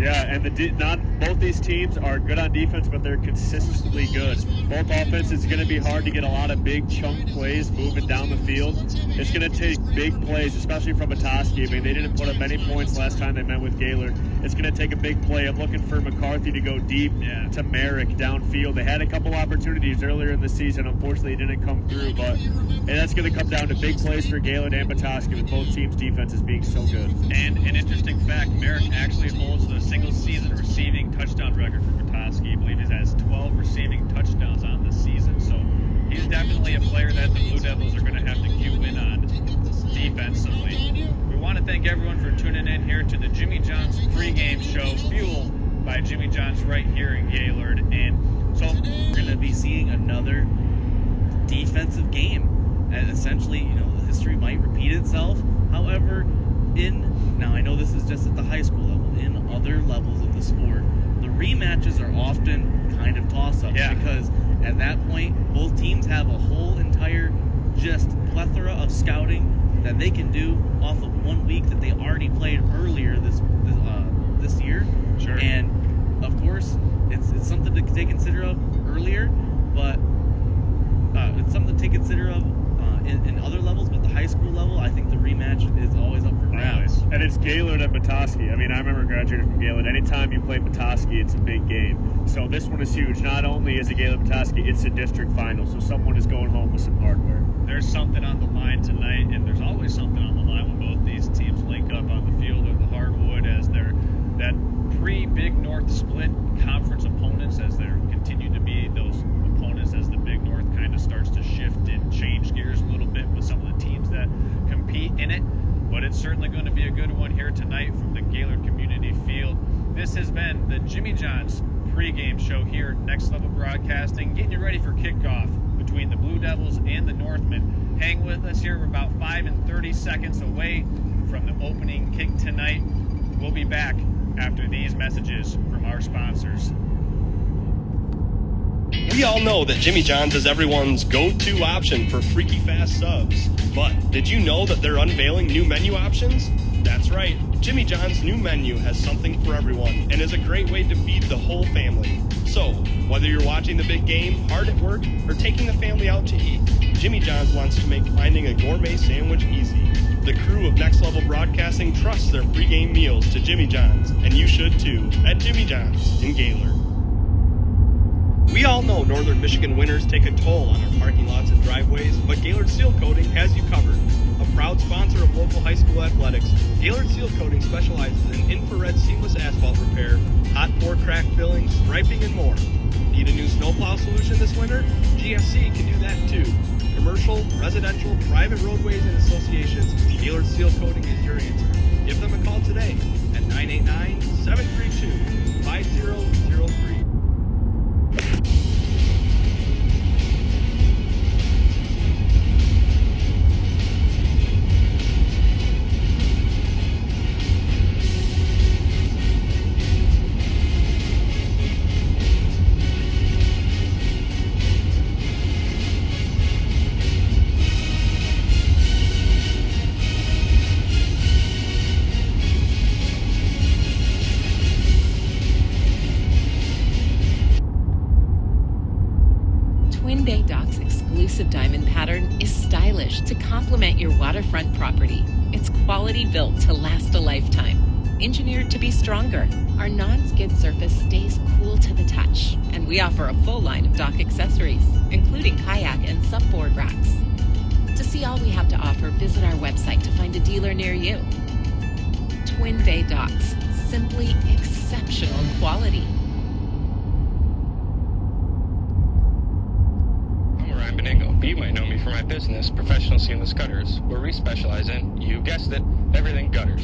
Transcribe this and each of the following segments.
Yeah, and not both these teams are good on defense, but they're consistently good. Both offenses, it's going to be hard to get a lot of big chunk plays moving down the field. It's going to take big plays, especially from Petoskey. I mean, they didn't put up many points last time they met with Gaylord. It's going to take a big play. I'm looking for McCarthy to go deep to Merrick downfield. They had a couple opportunities earlier in the season. Unfortunately, it didn't come through, but that's going to come down to big plays for Gaylord and Petoskey with both teams' defenses being so good. And an interesting fact, Merrick actually holds the single-season receiving touchdown record for Petoskey. I believe he has 12 receiving touchdowns on the season. So he's definitely a player that the Blue Devils are going to have to cue in on defensively. We want to thank everyone for tuning in here to the Jimmy John's pregame show, fueled by Jimmy John's right here in Gaylord. And so we're going to be seeing another defensive game. And essentially, the history might repeat itself. However, now I know this is just at the high school level, in other levels of the sport, the rematches are often kind of toss-ups because at that point, both teams have a whole entire just plethora of scouting that they can do off of 1 week that they already played earlier this year. Sure. And of course, it's something to take consider of earlier, but it's something to take consider of in other levels, but the high school level, I think the rematch is always up for grabs. And it's Gaylord and Petoskey. I mean, I remember graduating from Gaylord. Anytime you play Petoskey, it's a big game. So this one is huge. Not only is it Gaylord Petoskey, it's a district final. So someone is going home with some hardware. There's something on the line tonight, and there's always something on the line when both these teams link up on the field of the hardwood as they're that pre-Big North split conference opponents, as there continue to be those opponents as the Big North kind of starts to shift and change gears a little bit with some of the teams that compete in it. But it's certainly going to be a good one here tonight from the Gaylord Community Field. This has been the Jimmy John's pregame show here at Next Level Broadcasting, getting you ready for kickoff between the Blue Devils and the Northmen. Hang with us here. We're about 5 and 30 seconds away from the opening kick tonight. We'll be back after these messages from our sponsors. We all know that Jimmy John's is everyone's go-to option for freaky fast subs. But did you know that they're unveiling new menu options? That's right. Jimmy John's new menu has something for everyone and is a great way to feed the whole family. So, whether you're watching the big game, hard at work, or taking the family out to eat, Jimmy John's wants to make finding a gourmet sandwich easy. The crew of Next Level Broadcasting trusts their pregame meals to Jimmy John's, and you should too, at Jimmy John's in Gaylord. We all know northern Michigan winters take a toll on our parking lots and driveways, but Gaylord Seal Coating has you covered. A proud sponsor of local high school athletics, Gaylord Seal Coating specializes in infrared seamless asphalt repair, hot pour crack filling, striping, and more. Need a new snowplow solution this winter? GSC can do that too. Commercial, residential, private roadways, and associations, Gaylord Seal Coating is your answer. Give them a call today at 989-732-5003. Diamond pattern is stylish to complement your waterfront property. It's quality built to last a lifetime. Engineered to be stronger, our non-skid surface stays cool to the touch, and we offer a full line of dock accessories, including kayak and subboard racks. To see all we have to offer, visit our website to find a dealer near you. Twin Bay Docks, simply exceptional quality. You might know me for my business, Professional Seamless Gutters, where we specialize in, you guessed it, everything gutters.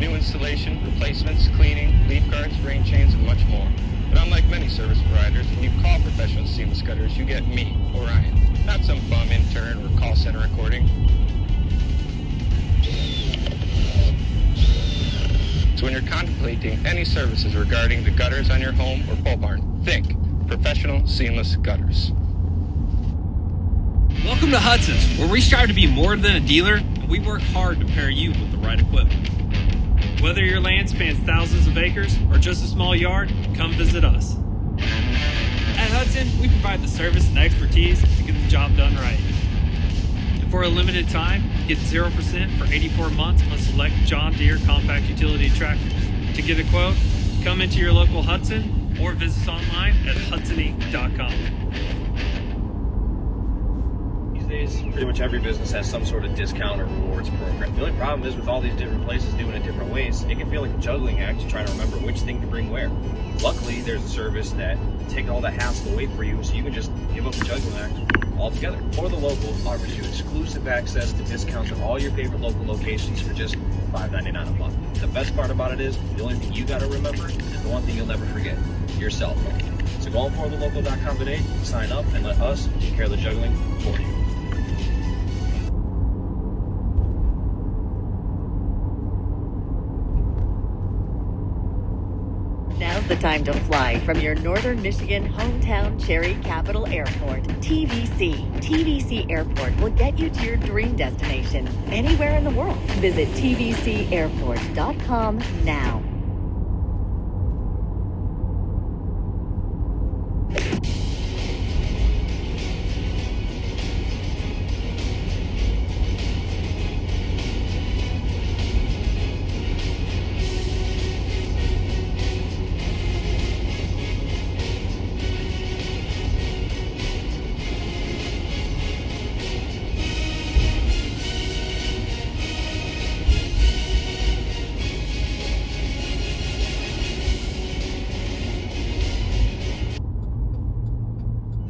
New installation, replacements, cleaning, leaf guards, rain chains, and much more. But unlike many service providers, when you call Professional Seamless Gutters, you get me, Orion, not some bum intern or call center recording. So when you're contemplating any services regarding the gutters on your home or pole barn, think Professional Seamless Gutters. Welcome to Hudson's, where we strive to be more than a dealer, and we work hard to pair you with the right equipment. Whether your land spans thousands of acres or just a small yard, come visit us. At Hudson, we provide the service and expertise to get the job done right. And for a limited time, get 0% for 84 months on select John Deere compact utility tractors. To get a quote, come into your local Hudson or visit us online at hudsony.com. These days, pretty much every business has some sort of discount or rewards program. The only problem is with all these different places doing it different ways, it can feel like a juggling act to try to remember which thing to bring where. Luckily, there's a service that takes all the hassle away for you, so you can just give up the juggling act altogether. For the Local offers you exclusive access to discounts at all your favorite local locations for just $5.99 a month. The best part about it is, the only thing you gotta remember is the one thing you'll never forget, your cell phone. So go on forthelocal.com today, sign up, and let us take care of the juggling for you. Now's the time to fly from your Northern Michigan hometown Cherry Capital Airport, TVC. TVC Airport will get you to your dream destination anywhere in the world. Visit tvcairport.com now.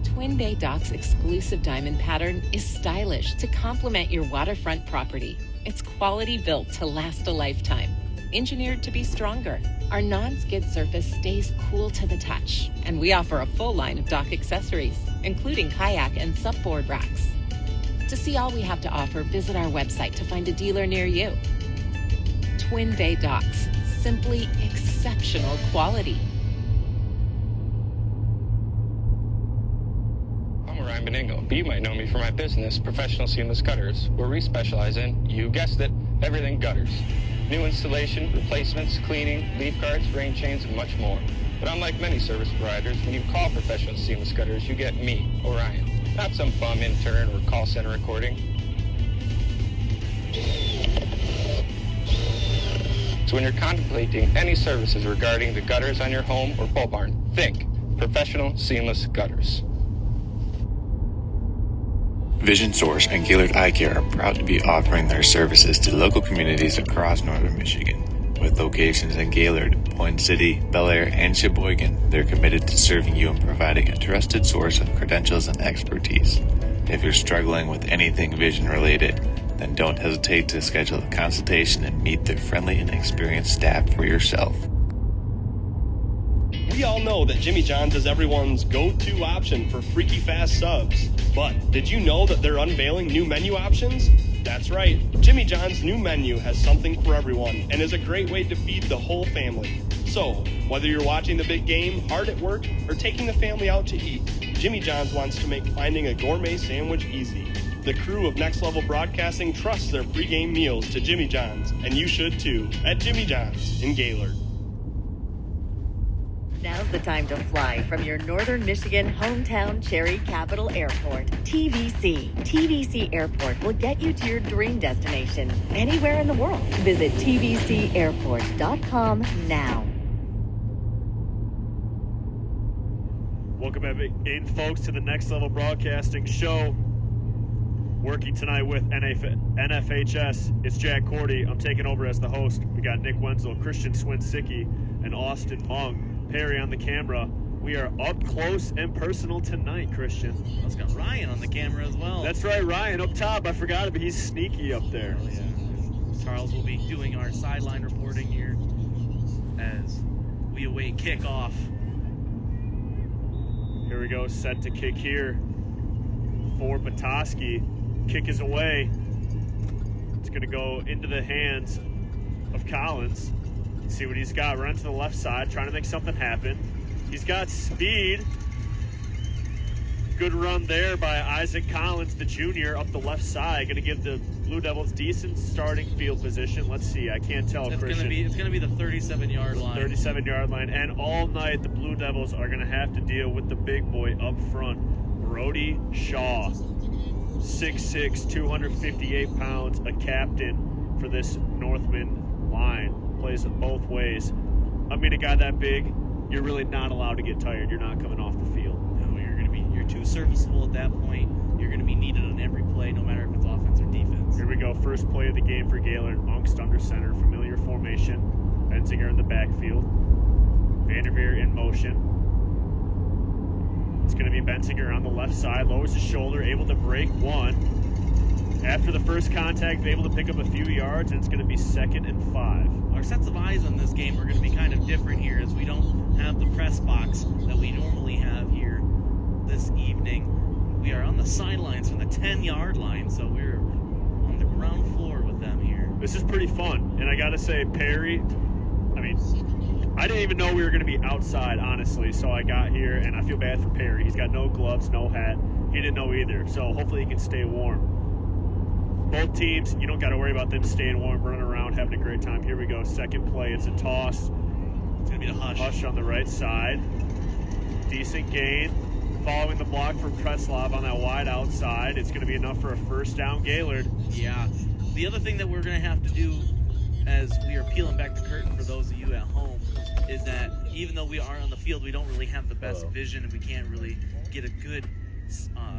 Twin Bay Dock's exclusive diamond pattern is stylish to complement your waterfront property. It's quality built to last a lifetime. Engineered to be stronger, our non-skid surface stays cool to the touch, and we offer a full line of dock accessories, including kayak and supboard racks. To see all we have to offer, visit our website to find a dealer near you. Twin Bay Docks, simply exceptional quality. I'm Beningo, but you might know me for my business, Professional Seamless Gutters, where we specialize in, you guessed it, everything gutters. New installation, replacements, cleaning, leaf guards, rain chains, and much more. But unlike many service providers, when you call Professional Seamless Gutters, you get me, Orion, not some bum intern or call center recording. So when you're contemplating any services regarding the gutters on your home or pole barn, think Professional Seamless Gutters. Vision Source and Gaylord Eye Care are proud to be offering their services to local communities across northern Michigan. With locations in Gaylord, Point City, Bel Air, and Sheboygan, they're committed to serving you and providing a trusted source of credentials and expertise. If you're struggling with anything vision related, then don't hesitate to schedule a consultation and meet their friendly and experienced staff for yourself. We all know that Jimmy John's is everyone's go-to option for freaky fast subs. But did you know that they're unveiling new menu options? That's right. Jimmy John's new menu has something for everyone and is a great way to feed the whole family. So, whether you're watching the big game, hard at work, or taking the family out to eat, Jimmy John's wants to make finding a gourmet sandwich easy. The crew of Next Level Broadcasting trusts their pregame meals to Jimmy John's, and you should too, at Jimmy John's in Gaylord. Now's the time to fly from your Northern Michigan hometown Cherry Capital Airport, TVC. TVC Airport will get you to your dream destination anywhere in the world. Visit tvcairport.com now. Welcome in, folks, to the Next Level Broadcasting Show. Working tonight with NFHS, it's Jack Cordy. I'm taking over as the host. We got Nick Wenzel, Christian Swinsicki, and Austin Mung. Perry on the camera. We are up close and personal tonight, Christian. Let's got Ryan on the camera as well. That's right, Ryan up top. I forgot it, but he's sneaky up there. Oh, yeah. Charles will be doing our sideline reporting here as we await kickoff. Here we go, set to kick here for Petoskey. Kick is away. It's going to go into the hands of Collins. See what he's got. Run to the left side, trying to make something happen. He's got speed. Good run there by Isaac Collins, the junior, up the left side. Going to give the Blue Devils decent starting field position. Let's see. I can't tell, Christian. It's gonna be the 37-yard line. 37-yard line. And all night, the Blue Devils are going to have to deal with the big boy up front, Brody Shaw. 6'6", 258 pounds, a captain for this Northman line. Plays it both ways. I mean, a guy that big, you're really not allowed to get tired. You're not coming off the field. No, you're too serviceable at that point. You're going to be needed on every play, no matter if it's offense or defense. Here we go. First play of the game for Gaylord. Ungst under center. Familiar formation. Benzinger in the backfield. Vanderveer in motion. It's going to be Benzinger on the left side. Lowers his shoulder. Able to break one. After the first contact, able to pick up a few yards, and it's going to be 2nd and 5. Our sets of eyes on this game are going to be kind of different here, as we don't have the press box that we normally have here this evening. We are on the sidelines from the 10-yard line, so we're on the ground floor with them here. This is pretty fun, and I got to say, Perry, I mean, I didn't even know we were going to be outside, honestly, so I got here, and I feel bad for Perry. He's got no gloves, no hat. He didn't know either, so hopefully he can stay warm. Both teams, you don't got to worry about them staying warm, running around, having a great time. Here we go, second play. It's a toss. It's going to be the hush. Hush on the right side. Decent gain. Following the block from Pretzlaff on that wide outside. It's going to be enough for a first down, Gaylord. Yeah. The other thing that we're going to have to do as we are peeling back the curtain for those of you at home is that even though we are on the field, we don't really have the best vision, and we can't really get a good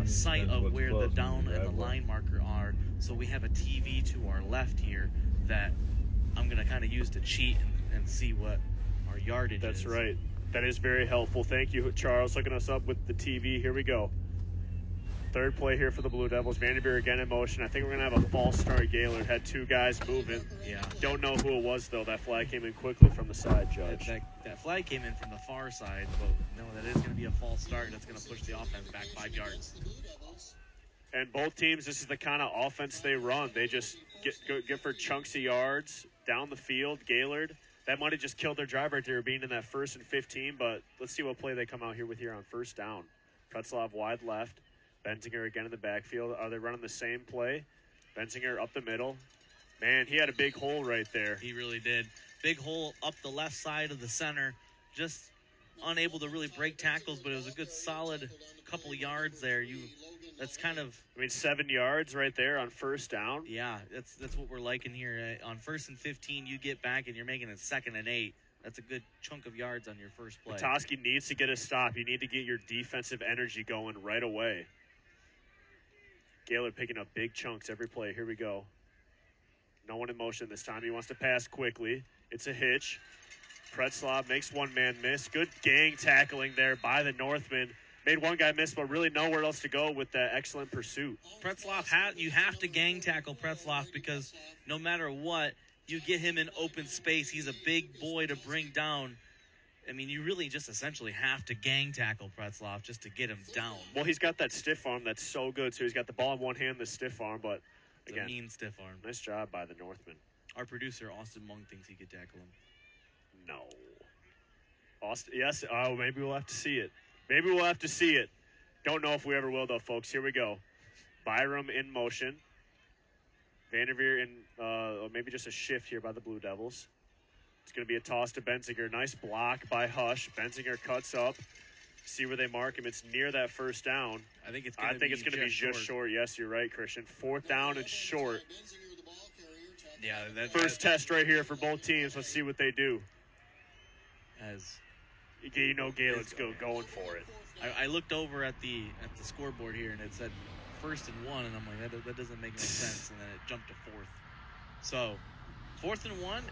sight of where the down and the line marker are. So we have a TV to our left here that I'm going to kind of use to cheat and see what our yardage is. That's right. That is very helpful. Thank you, Charles, hooking us up with the TV. Here we go. Third play here for the Blue Devils. Vanderveer again in motion. I think we're going to have a false start. Gaylord had two guys moving. Yeah. Don't know who it was, though. That flag came in quickly from the side, Judge. That flag came in from the far side, but no, that is going to be a false start, and it's going to push the offense back 5 yards. And both teams, this is the kind of offense they run. They just get for chunks of yards down the field. Gaylord, that might have just killed their drive right there being in that 1st and 15, but let's see what play they come out here with here on first down. Pretzlaff wide left. Benzinger again in the backfield. Are they running the same play? Benzinger up the middle. Man, he had a big hole right there. He really did. Big hole up the left side of the center. Just unable to really break tackles, but it was a good solid couple of yards there. That's kind of... 7 yards right there on first down. Yeah, that's what we're liking here. On 1st and 15, you get back and you're making it 2nd and 8. That's a good chunk of yards on your first play. Petoskey needs to get a stop. You need to get your defensive energy going right away. Gaylord picking up big chunks every play. Here we go. No one in motion this time. He wants to pass quickly. It's a hitch. Pretzlaff makes one man miss. Good gang tackling there by the Northman. Made one guy miss, but really nowhere else to go with that excellent pursuit. Pretzlaff, you have to gang tackle Pretzlaff because no matter what, you get him in open space. He's a big boy to bring down. You really just essentially have to gang tackle Pretzlaff just to get him down. Well, he's got that stiff arm that's so good. So he's got the ball in one hand, the stiff arm, but again, it's a mean stiff arm. Nice job by the Northman. Our producer, Austin Mung, thinks he could tackle him. No. Austin, yes. Oh, maybe we'll have to see it. Maybe we'll have to see it. Don't know if we ever will, though, folks. Here we go. Byram in motion. Vanderveer in maybe just a shift here by the Blue Devils. It's going to be a toss to Benzinger. Nice block by Hush. Benzinger cuts up. See where they mark him. It's near that first down. I think it's going to be just short. Yes, you're right, Christian. 4th down and short. Yeah, first test right here for both teams. Let's see what they do. Gaylord's going for it. I looked over at the scoreboard here, and it said 1st and 1, and I'm like, that doesn't make no sense. And then it jumped to 4th. So 4th and 1,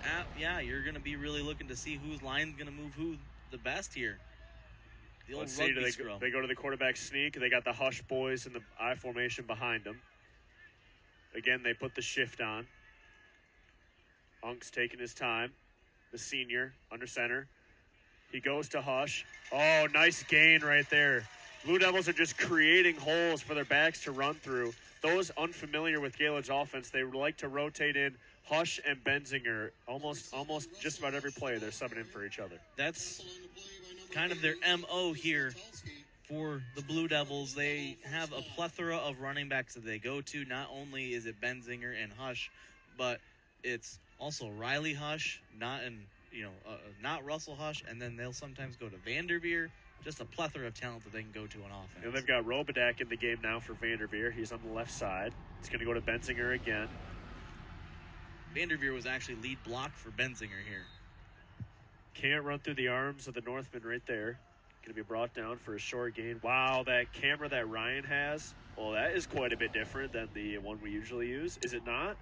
you're going to be really looking to see whose line's going to move who the best here. The old rugby scrum. They go to the quarterback sneak. They got the Hush boys in the I formation behind them. Again, they put the shift on. Unk's taking his time. The senior under center. He goes to Hush. Oh, nice gain right there. Blue Devils are just creating holes for their backs to run through. Those unfamiliar with Gaylord's offense, they like to rotate in Hush and Benzinger. Almost just about every play, they're subbing in for each other. That's kind of their MO here for the Blue Devils, they have a plethora of running backs that they go to. Not only is it Benzinger and Hush, but it's also Riley Hush, not Russell Hush, and then they'll sometimes go to Vanderveer. Just a plethora of talent that they can go to on offense. And they've got Robidak in the game now for Vanderveer. He's on the left side. It's going to go to Benzinger again. Vanderveer was actually lead block for Benzinger here. Can't run through the arms of the Northman right there. Going to be brought down for a short gain. Wow, that camera that Ryan has, well, that is quite a bit different than the one we usually use. Is it not?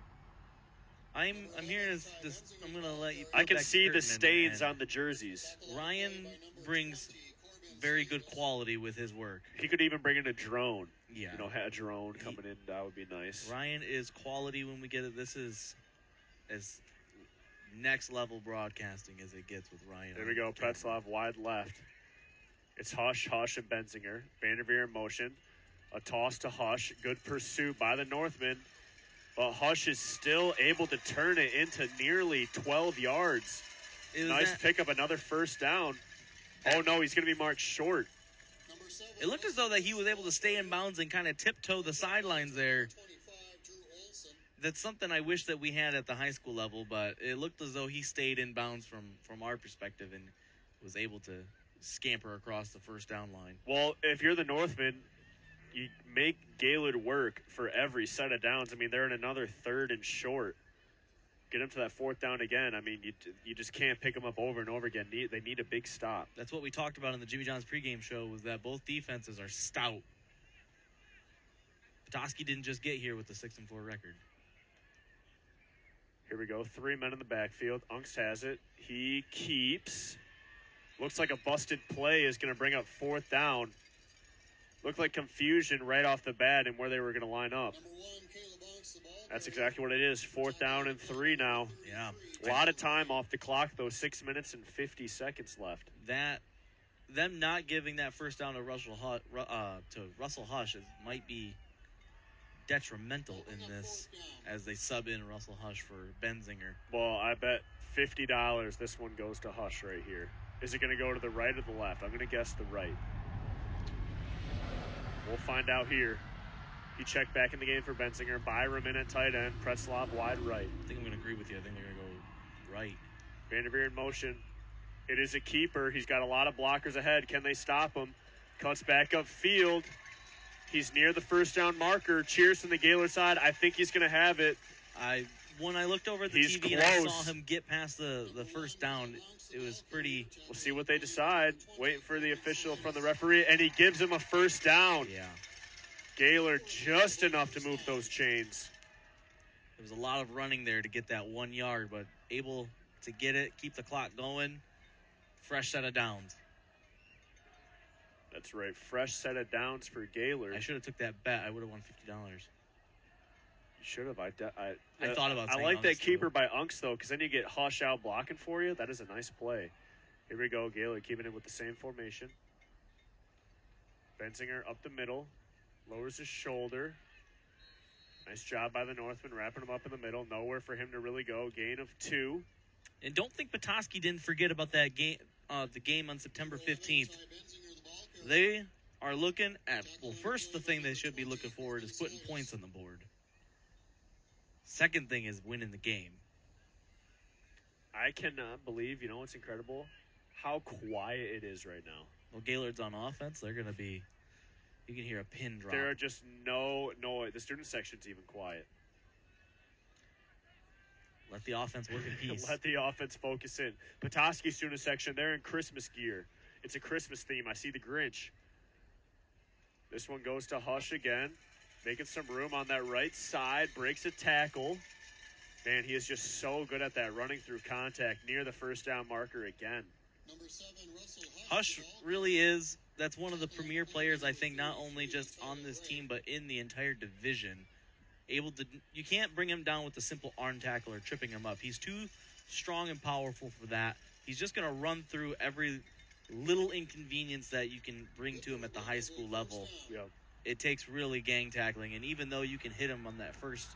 I'm hearing this. I'm going to let you. I can see the stains on the jerseys. Ryan brings very good quality with his work. He could even bring in a drone. Yeah. Have a drone coming in. That would be nice. Ryan is quality when we get it. This is as next level broadcasting as it gets with Ryan. There we go. Petzlav wide left. It's Hush, and Benzinger. Vanderveer in motion. A toss to Hush. Good pursuit by the Northman. But Hush is still able to turn it into nearly 12 yards. Nice pickup, another first down. Oh, no, he's going to be marked short. It looked as though that he was able to stay in bounds and kind of tiptoe the sidelines there. That's something I wish that we had at the high school level, but it looked as though he stayed in bounds from our perspective and was able to scamper across the first down line. Well, if you're the Northman, you make Gaylord work for every set of downs. I mean, they're in another third and short. Get them to that fourth down again. I mean, you just can't pick them up over and over again. They need a big stop. That's what we talked about in the Jimmy John's pregame show, was that both defenses are stout. Petoskey didn't just get here with the 6-4 record. Here we go. 3 men in the backfield. Unks has it. He keeps. Looks like a busted play is going to bring up fourth down. Looked like confusion right off the bat and where they were going to line up. That's exactly what it is. Fourth down and 3 now. Yeah. A lot of time off the clock, though. 6 minutes and 50 seconds left. Them not giving that first down to Russell Hush might be detrimental in this as they sub in Russell Hush for Benzinger. Well, I bet $50 this one goes to Hush right here. Is it going to go to the right or the left? I'm going to guess the right. We'll find out here. He checked back in the game for Benzinger. Byram in at tight end. Pretzlav wide right. I think I'm going to agree with you. I think they're going to go right. Vanderveer in motion. It is a keeper. He's got a lot of blockers ahead. Can they stop him? Cuts back upfield. He's near the first down marker. Cheers from the Gaylord side. I think he's going to have it. When I looked over at the TV and I saw him get past the first down, it was pretty... We'll see what they decide. Waiting for the official from the referee, and he gives him a first down. Yeah. Gaylord just enough to move those chains. There was a lot of running there to get that 1 yard, but able to get it, keep the clock going. Fresh set of downs. That's right. Fresh set of downs for Gaylord. I should have took that bet. I would have won $50. You should have. I thought about I like that keeper by Unks, though, because then you get Hush out blocking for you. That is a nice play. Here we go. Gaylord keeping it with the same formation. Benzinger up the middle. Lowers his shoulder. Nice job by the Northman, wrapping him up in the middle. Nowhere for him to really go. Gain of 2. And don't think Petoskey didn't forget about that game, the game on September 15th. They are looking at, well, first the thing they should be looking forward is putting points on the board. Second thing is winning the game. I cannot believe, what's incredible? How quiet it is right now. Well, Gaylord's on offense. They're going to be, you can hear a pin drop. There are just no noise. The student section's even quiet. Let the offense work in peace. Let the offense focus in. Petoskey student section, they're in Christmas gear. It's a Christmas theme. I see the Grinch. This one goes to Hush again. Making some room on that right side. Breaks a tackle. Man, he is just so good at that, running through contact near the first down marker again. Hush really is. That's one of the premier players, I think, not only just on this team, but in the entire division. You can't bring him down with a simple arm tackle or tripping him up. He's too strong and powerful for that. He's just going to run through every little inconvenience that you can bring to him at the high school level. Yep. It takes really gang tackling, and even though you can hit him on that first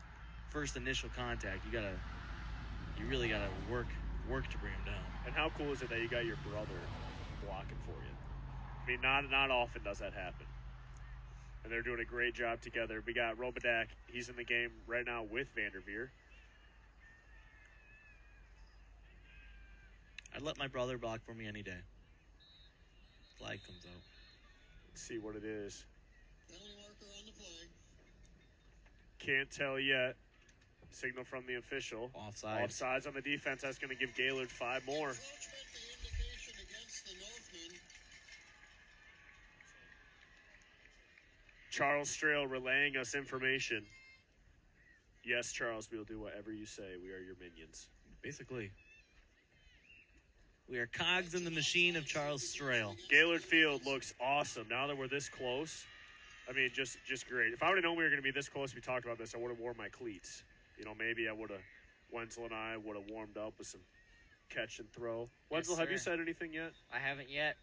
initial contact, you really gotta work to bring him down. And how cool is it that you got your brother blocking for you? I mean, not often does that happen. And they're doing a great job together. We got Robodak. He's in the game right now with Vanderveer. I'd let my brother block for me any day. Flag comes out. Let's see what it is. Can't tell yet. Signal from the official. Offside. Offsides on the defense. That's going to give Gaylord 5 more. Charles Strail relaying us information. Yes, Charles, we'll do whatever you say. We are your minions. Basically. We are cogs in the machine of Charles Strail. Gaylord Field looks awesome. Now that we're this close, I mean, just great. If I would have known we were going to be this close, we talked about this, I would have worn my cleats. You know, maybe I would have, Wenzel and I would have warmed up with some catch and throw. Wenzel, have you said anything yet? I haven't yet.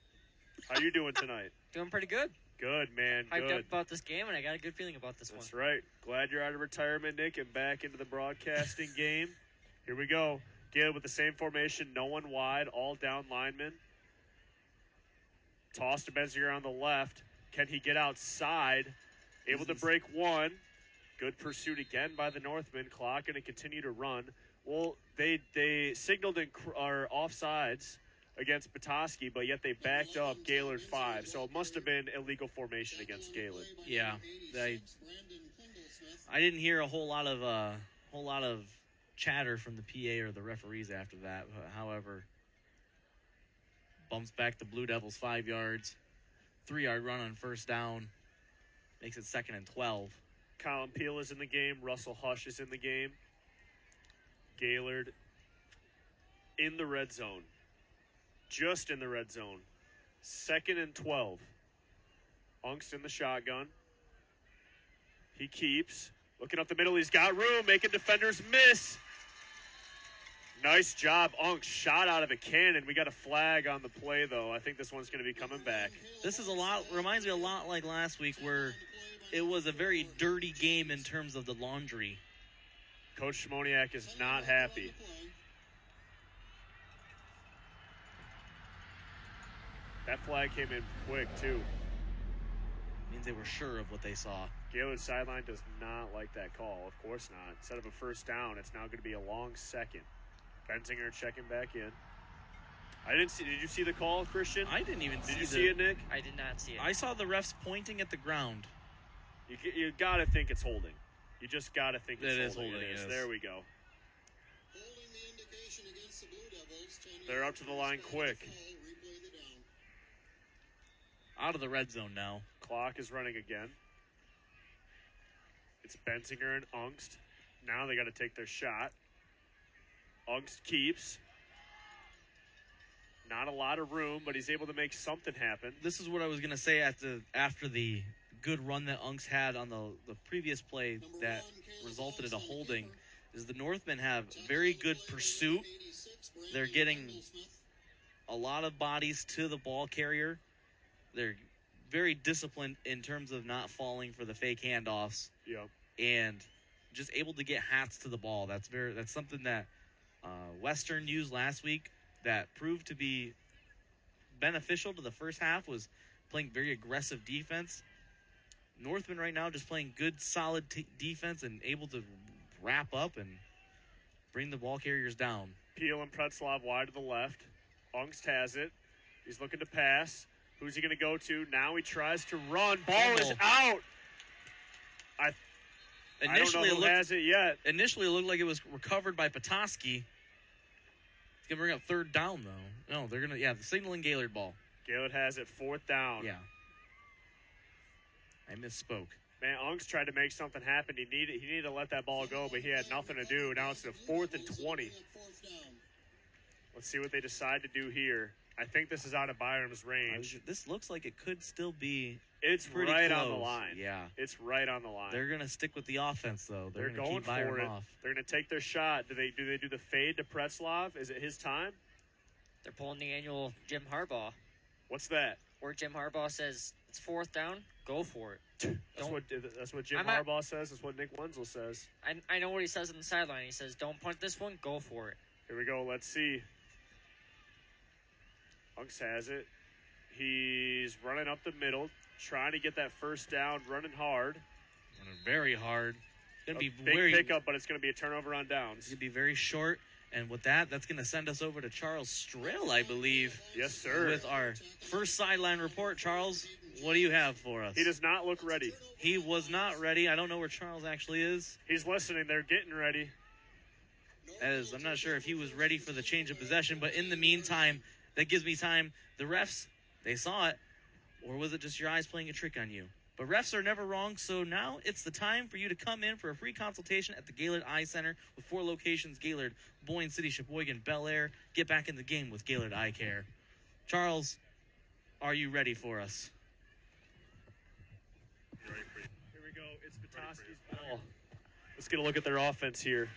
How you doing tonight? Doing pretty good. Good, man. Hyped Good. up about this game, and I got a good feeling about this one. That's right. Glad you're out of retirement, Nick, and back into the broadcasting game. Here we go. Gaylord with the same formation, no one wide, all down linemen. Toss to Benziger on the left. Can he get outside? Able to break one. Good pursuit again by the Northmen. Clock going to continue to run. Well, they signaled our offsides against Petoskey, but yet they backed up Gaylord 5. So it must have been illegal formation against Gaylord. Yeah, I didn't hear a whole lot of chatter from the PA or the referees after that. However, bumps back the Blue Devils 5 yards, 3-yard run on first down, makes it 2nd and 12. Colin Peel is in the game. Russell Hush is in the game. Gaylord in the red zone. Just in the red zone. 2nd and 12. Unk's in the shotgun. He keeps. Looking up the middle. He's got room. Making defenders miss. Nice job, Unk. Shot out of a cannon. We got a flag on the play, though. I think this one's going to be coming back. This is reminds me a lot like last week where it was a very dirty game in terms of the laundry. Coach Shmoniak is not happy. That flag came in quick, too. Means they were sure of what they saw. Gaylord sideline does not like that call. Of course not. Instead of a first down, it's now going to be a long second. Benzinger checking back in. I didn't see. Did you see the call, Christian? I didn't even see. Did you see it, Nick? I did not see it. I saw the refs pointing at the ground. You got to think it's holding. You just got to think it's holding. It is. There we go. They're up to the line quick. Out of the red zone now. Clock is running again. It's Benzinger and Ungst. Now they got to take their shot. Ungst keeps. Not a lot of room, but he's able to make something happen. This is what I was going to say after the good run that Ungst had on the previous play that resulted in a holding, is the Northmen have very good pursuit. They're getting a lot of bodies to the ball carrier. They're very disciplined in terms of not falling for the fake handoffs. Yep. And just able to get hats to the ball. That's something that Western used last week that proved to be beneficial to the first half, was playing very aggressive defense. Northmen right now just playing good, solid defense and able to wrap up and bring the ball carriers down. Peel and Pretzlav wide to the left. Ungst has it. He's looking to pass. Who's he going to go to? Now he tries to run. Ball is out. I don't know who has it yet. Initially, it looked like it was recovered by Petoskey. It's going to bring up 3rd down, though. No, they're going to, the signaling Gaylord ball. Gaylord has it 4th down. Yeah. I misspoke. Man, Ungst tried to make something happen. He needed to let that ball go, but he had nothing to do. Now it's the 4th and 20. Let's see what they decide to do here. I think this is out of Byram's range. This looks like it could still be. It's pretty right close. On the line. Yeah. It's right on the line. They're going to stick with the offense, though. They're gonna going keep Byram for it. Off. They're going to take their shot. Do they do the fade to Pretzlav? Is it his time? They're pulling the annual Jim Harbaugh. What's that? Where Jim Harbaugh says it's 4th down, go for it. That's what Jim Harbaugh says. That's what Nick Wenzel says. I know what he says on the sideline. He says, don't punt this one, go for it. Here we go. Let's see. Ungst has it. He's running up the middle, trying to get that first down, running hard. Running very hard. Going to be big pickup, but it's going to be a turnover on downs. It's going to be very short. And with that's going to send us over to Charles Strail, I believe. Yes, sir. With our first sideline report. Charles, what do you have for us? He does not look ready. He was not ready. I don't know where Charles actually is. He's listening. They're getting ready. As I'm not sure if he was ready for the change of possession, but in the meantime, that gives me time. The refs, they saw it, or was it just your eyes playing a trick on you? But refs are never wrong, so now it's the time for you to come in for a free consultation at the Gaylord Eye Center with 4 locations: Gaylord, Boyne City, Sheboygan, Bel Air. Get back in the game with Gaylord Eye Care. Charles, are you ready for us? Here we go. It's Petoskey's ball. Let's get a look at their offense here.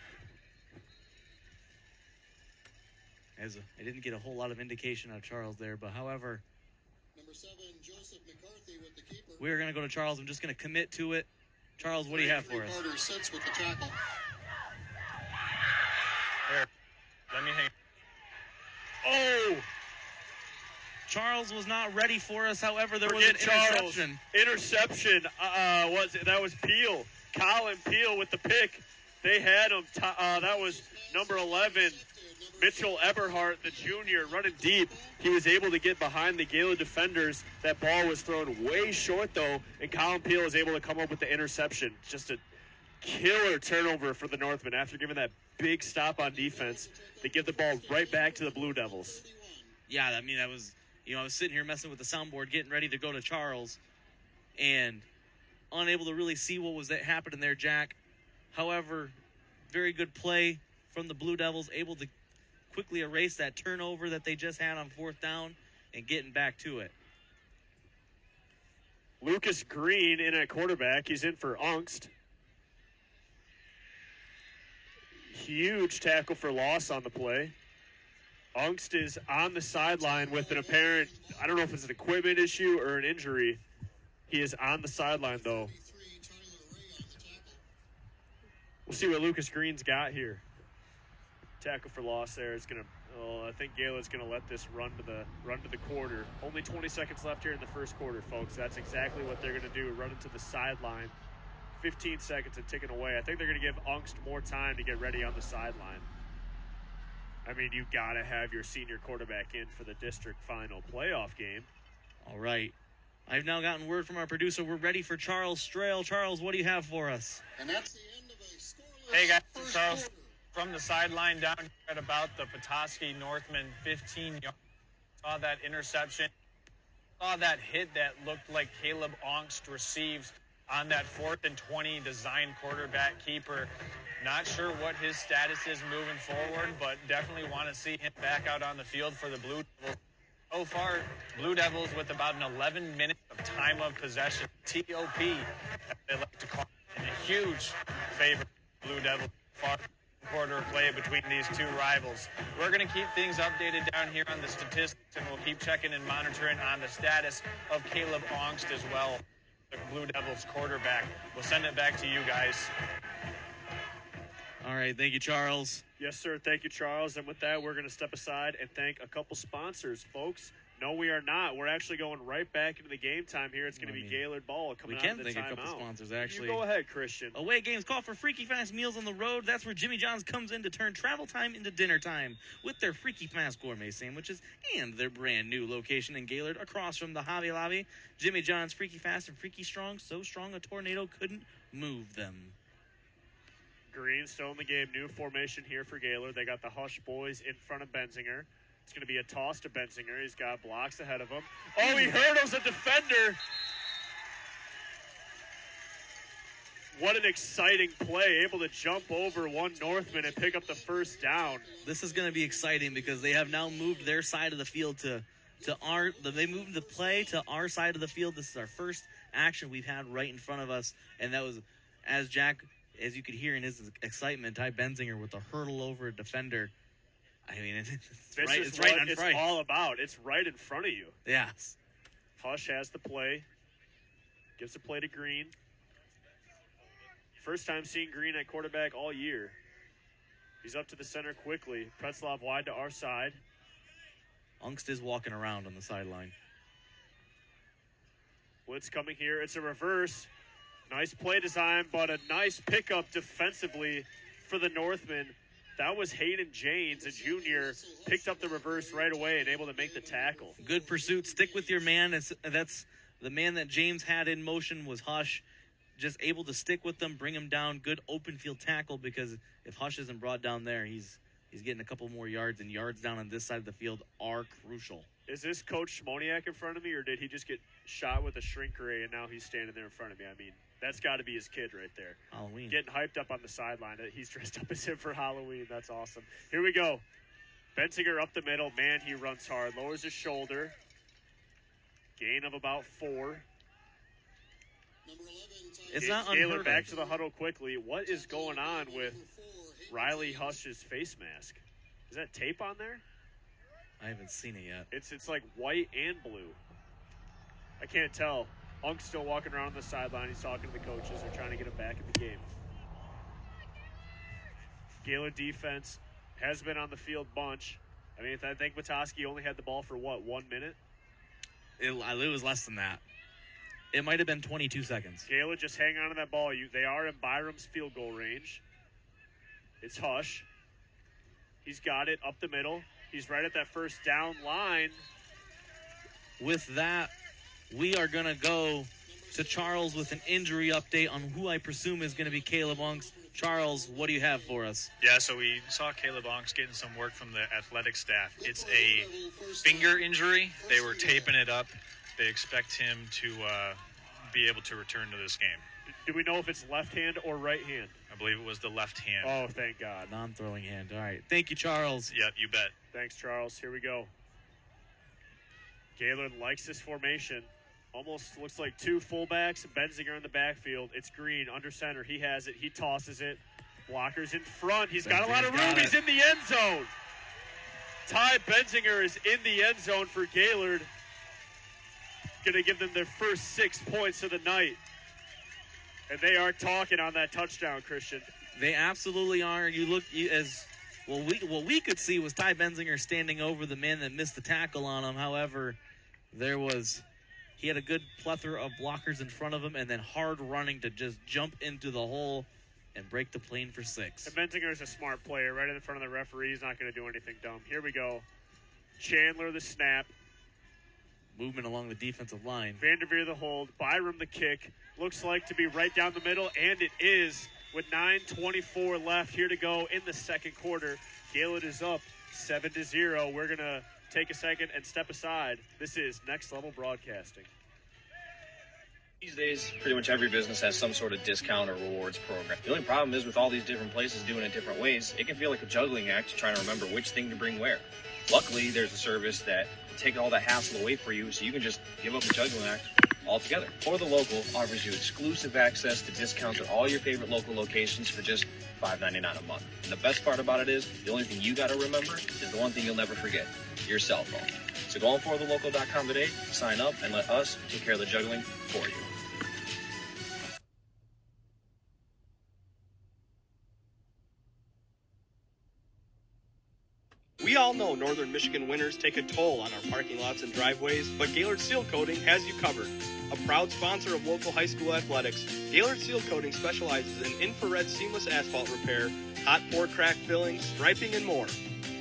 I didn't get a whole lot of indication out of Charles there, but however, Number 7, Joseph McCarthy with the keeper. We're going to go to Charles. I'm just going to commit to it. Charles, what do you have for us? Carter sits with the tackle. Here, let me hang. Oh! Charles was not ready for us. However, there was an interception. Interception. That was Peel. Colin Peel with the pick. They had him. That was number 11. Mitchell Eberhardt, the junior, running deep. He was able to get behind the Gaylord defenders. That ball was thrown way short, though, and Colin Peel was able to come up with the interception. Just a killer turnover for the Northmen. After giving that big stop on defense, they give the ball right back to the Blue Devils. Yeah, I mean, that was, I was sitting here messing with the soundboard, getting ready to go to Charles, and unable to really see what was happening there, Jack. However, very good play from the Blue Devils, able to quickly erase that turnover that they just had on 4th down and getting back to it. Lucas Green in at quarterback. He's in for Ungst. Huge tackle for loss on the play. Ungst is on the sideline with an apparent, I don't know if it's an equipment issue or an injury. He is on the sideline, though. We'll see what Lucas Green's got here. Tackle for loss there is going to, I think Gaylord's going to let this run to the quarter. Only 20 seconds left here in the first quarter, folks. That's exactly what they're going to do, run into the sideline. 15 seconds and ticking away. I think they're going to give Ungst more time to get ready on the sideline. I mean, you got to have your senior quarterback in for the district final playoff game. All right. I've now gotten word from our producer. We're ready for Charles Strail. Charles, what do you have for us? And that's the end of a scoreless Hey guys, first Charles. quarter. From the sideline down here at about the Petoskey Northman 15 yards. Saw that interception. Saw that hit that looked like Caleb Ongst received on that 4th and 20 design quarterback keeper. Not sure what his status is moving forward, but definitely want to see him back out on the field for the Blue Devils. So far, Blue Devils with about an 11 minutes of time of possession. TOP, as they like to call it, and a huge favor for Blue Devils. Far quarter of play between these two rivals. We're going to keep things updated down here on the statistics, and we'll keep checking and monitoring on the status of Caleb Ongst as well, the Blue Devils quarterback. We'll send it back to you guys. All right, thank you, Charles. Yes, sir. Thank you, Charles. And with that, we're going to step aside and thank a couple sponsors, folks. No, we are not. We're actually going right back into the game time here. It's going to be Gaylord ball coming out of the timeout. We can thank a couple sponsors, actually. You go ahead, Christian. Away games call for Freaky Fast meals on the road. That's where Jimmy John's comes in to turn travel time into dinner time with their Freaky Fast gourmet sandwiches and their brand new location in Gaylord across from the Hobby Lobby. Jimmy John's Freaky Fast and Freaky Strong, so strong a tornado couldn't move them. Green still in the game. New formation here for Gaylord. They got the Hush boys in front of Benzinger. It's going to be a toss to Benzinger. He's got blocks ahead of him. Oh, he hurdles a defender. What an exciting play. Able to jump over one Northman and pick up the first down. This is going to be exciting because they have now moved their side of the field they moved the play to our side of the field. This is our first action we've had right in front of us. And that was, as you could hear in his excitement, Ty Benzinger with a hurdle over a defender. I mean, it's right in front. It's all about. It's right in front of you. Yes. Hush has the play. Gives the play to Green. First time seeing Green at quarterback all year. He's up to the center quickly. Pretzlaff wide to our side. Ungst is walking around on the sideline. Blitz coming here. It's a reverse. Nice play design, but a nice pickup defensively for the Northmen. That was Hayden Janes, a junior, picked up the reverse right away and able to make the tackle. Good pursuit. Stick with your man. That's the man that James had in motion was Hush. Just able to stick with them, bring him down. Good open field tackle, because if Hush isn't brought down there, he's getting a couple more yards, and yards down on this side of the field are crucial. Is this Coach Schmoniak in front of me, or did he just get shot with a shrink ray and now he's standing there in front of me? I mean, that's got to be his kid right there. Halloween. Getting hyped up on the sideline. He's dressed up as him for Halloween. That's awesome. Here we go. Bensinger up the middle. Man, he runs hard. Lowers his shoulder. Gain of about 4. It's not Gaylord unheard back of. to the huddle quickly. What is going on with Riley Hush's face mask? Is that tape on there? I haven't seen it yet. It's like white and blue. I can't tell. Unk's still walking around on the sideline. He's talking to the coaches. They're trying to get him back in the game. Gaylord defense has been on the field bunch. I mean, I think Petoskey only had the ball for, 1 minute? It was less than that. It might have been 22 seconds. Gaylord just hang on to that ball. They are in Byram's field goal range. It's Hush. He's got it up the middle. He's right at that first down line. With that, we are going to go to Charles with an injury update on who I presume is going to be Caleb Unks. Charles, what do you have for us? Yeah, so we saw Caleb Onks getting some work from the athletic staff. It's a finger injury. They were taping it up. They expect him to be able to return to this game. Do we know if it's left hand or right hand? I believe it was the left hand. Oh, thank God. Non-throwing hand. All right. Thank you, Charles. Yep, you bet. Thanks, Charles. Here we go. Gaylord likes this formation. Almost looks like 2 fullbacks. Bensinger in the backfield. It's Green under center. He has it. He tosses it. Blockers in front. He's got a lot of room. He's in the end zone. Ty Bensinger is in the end zone for Gaylord. Going to give them their first 6 points of the night. And they are talking on that touchdown, Christian. They absolutely are. What we could see was Ty Bensinger standing over the man that missed the tackle on him. However, he had a good plethora of blockers in front of him, and then hard running to just jump into the hole and break the plane for 6. And Bensinger is a smart player, right in front of the referee. He's not going to do anything dumb. Here we go. Chandler the snap. Movement along the defensive line. Vanderveer the hold. Byram the kick. Looks like to be right down the middle, and it is with 9:24 left here to go in the second quarter. Gaylord is up 7-0. We're going to take a second and step aside. This is Next Level Broadcasting. These days, pretty much every business has some sort of discount or rewards program. The only problem is with all these different places doing it different ways, it can feel like a juggling act trying to remember which thing to bring where. Luckily, there's a service that can take all that hassle away for you, so you can just give up the juggling act altogether. For the Local offers you exclusive access to discounts at all your favorite local locations for just $5.99 a month. And the best part about it is, the only thing you got to remember is the one thing you'll never forget, your cell phone. So go on forthelocal.com today, sign up, and let us take care of the juggling for you. We all know northern Michigan winters take a toll on our parking lots and driveways, but Gaylord Seal Coating has you covered. A proud sponsor of local high school athletics, Gaylord Seal Coating specializes in infrared seamless asphalt repair, hot pour crack filling, striping, and more.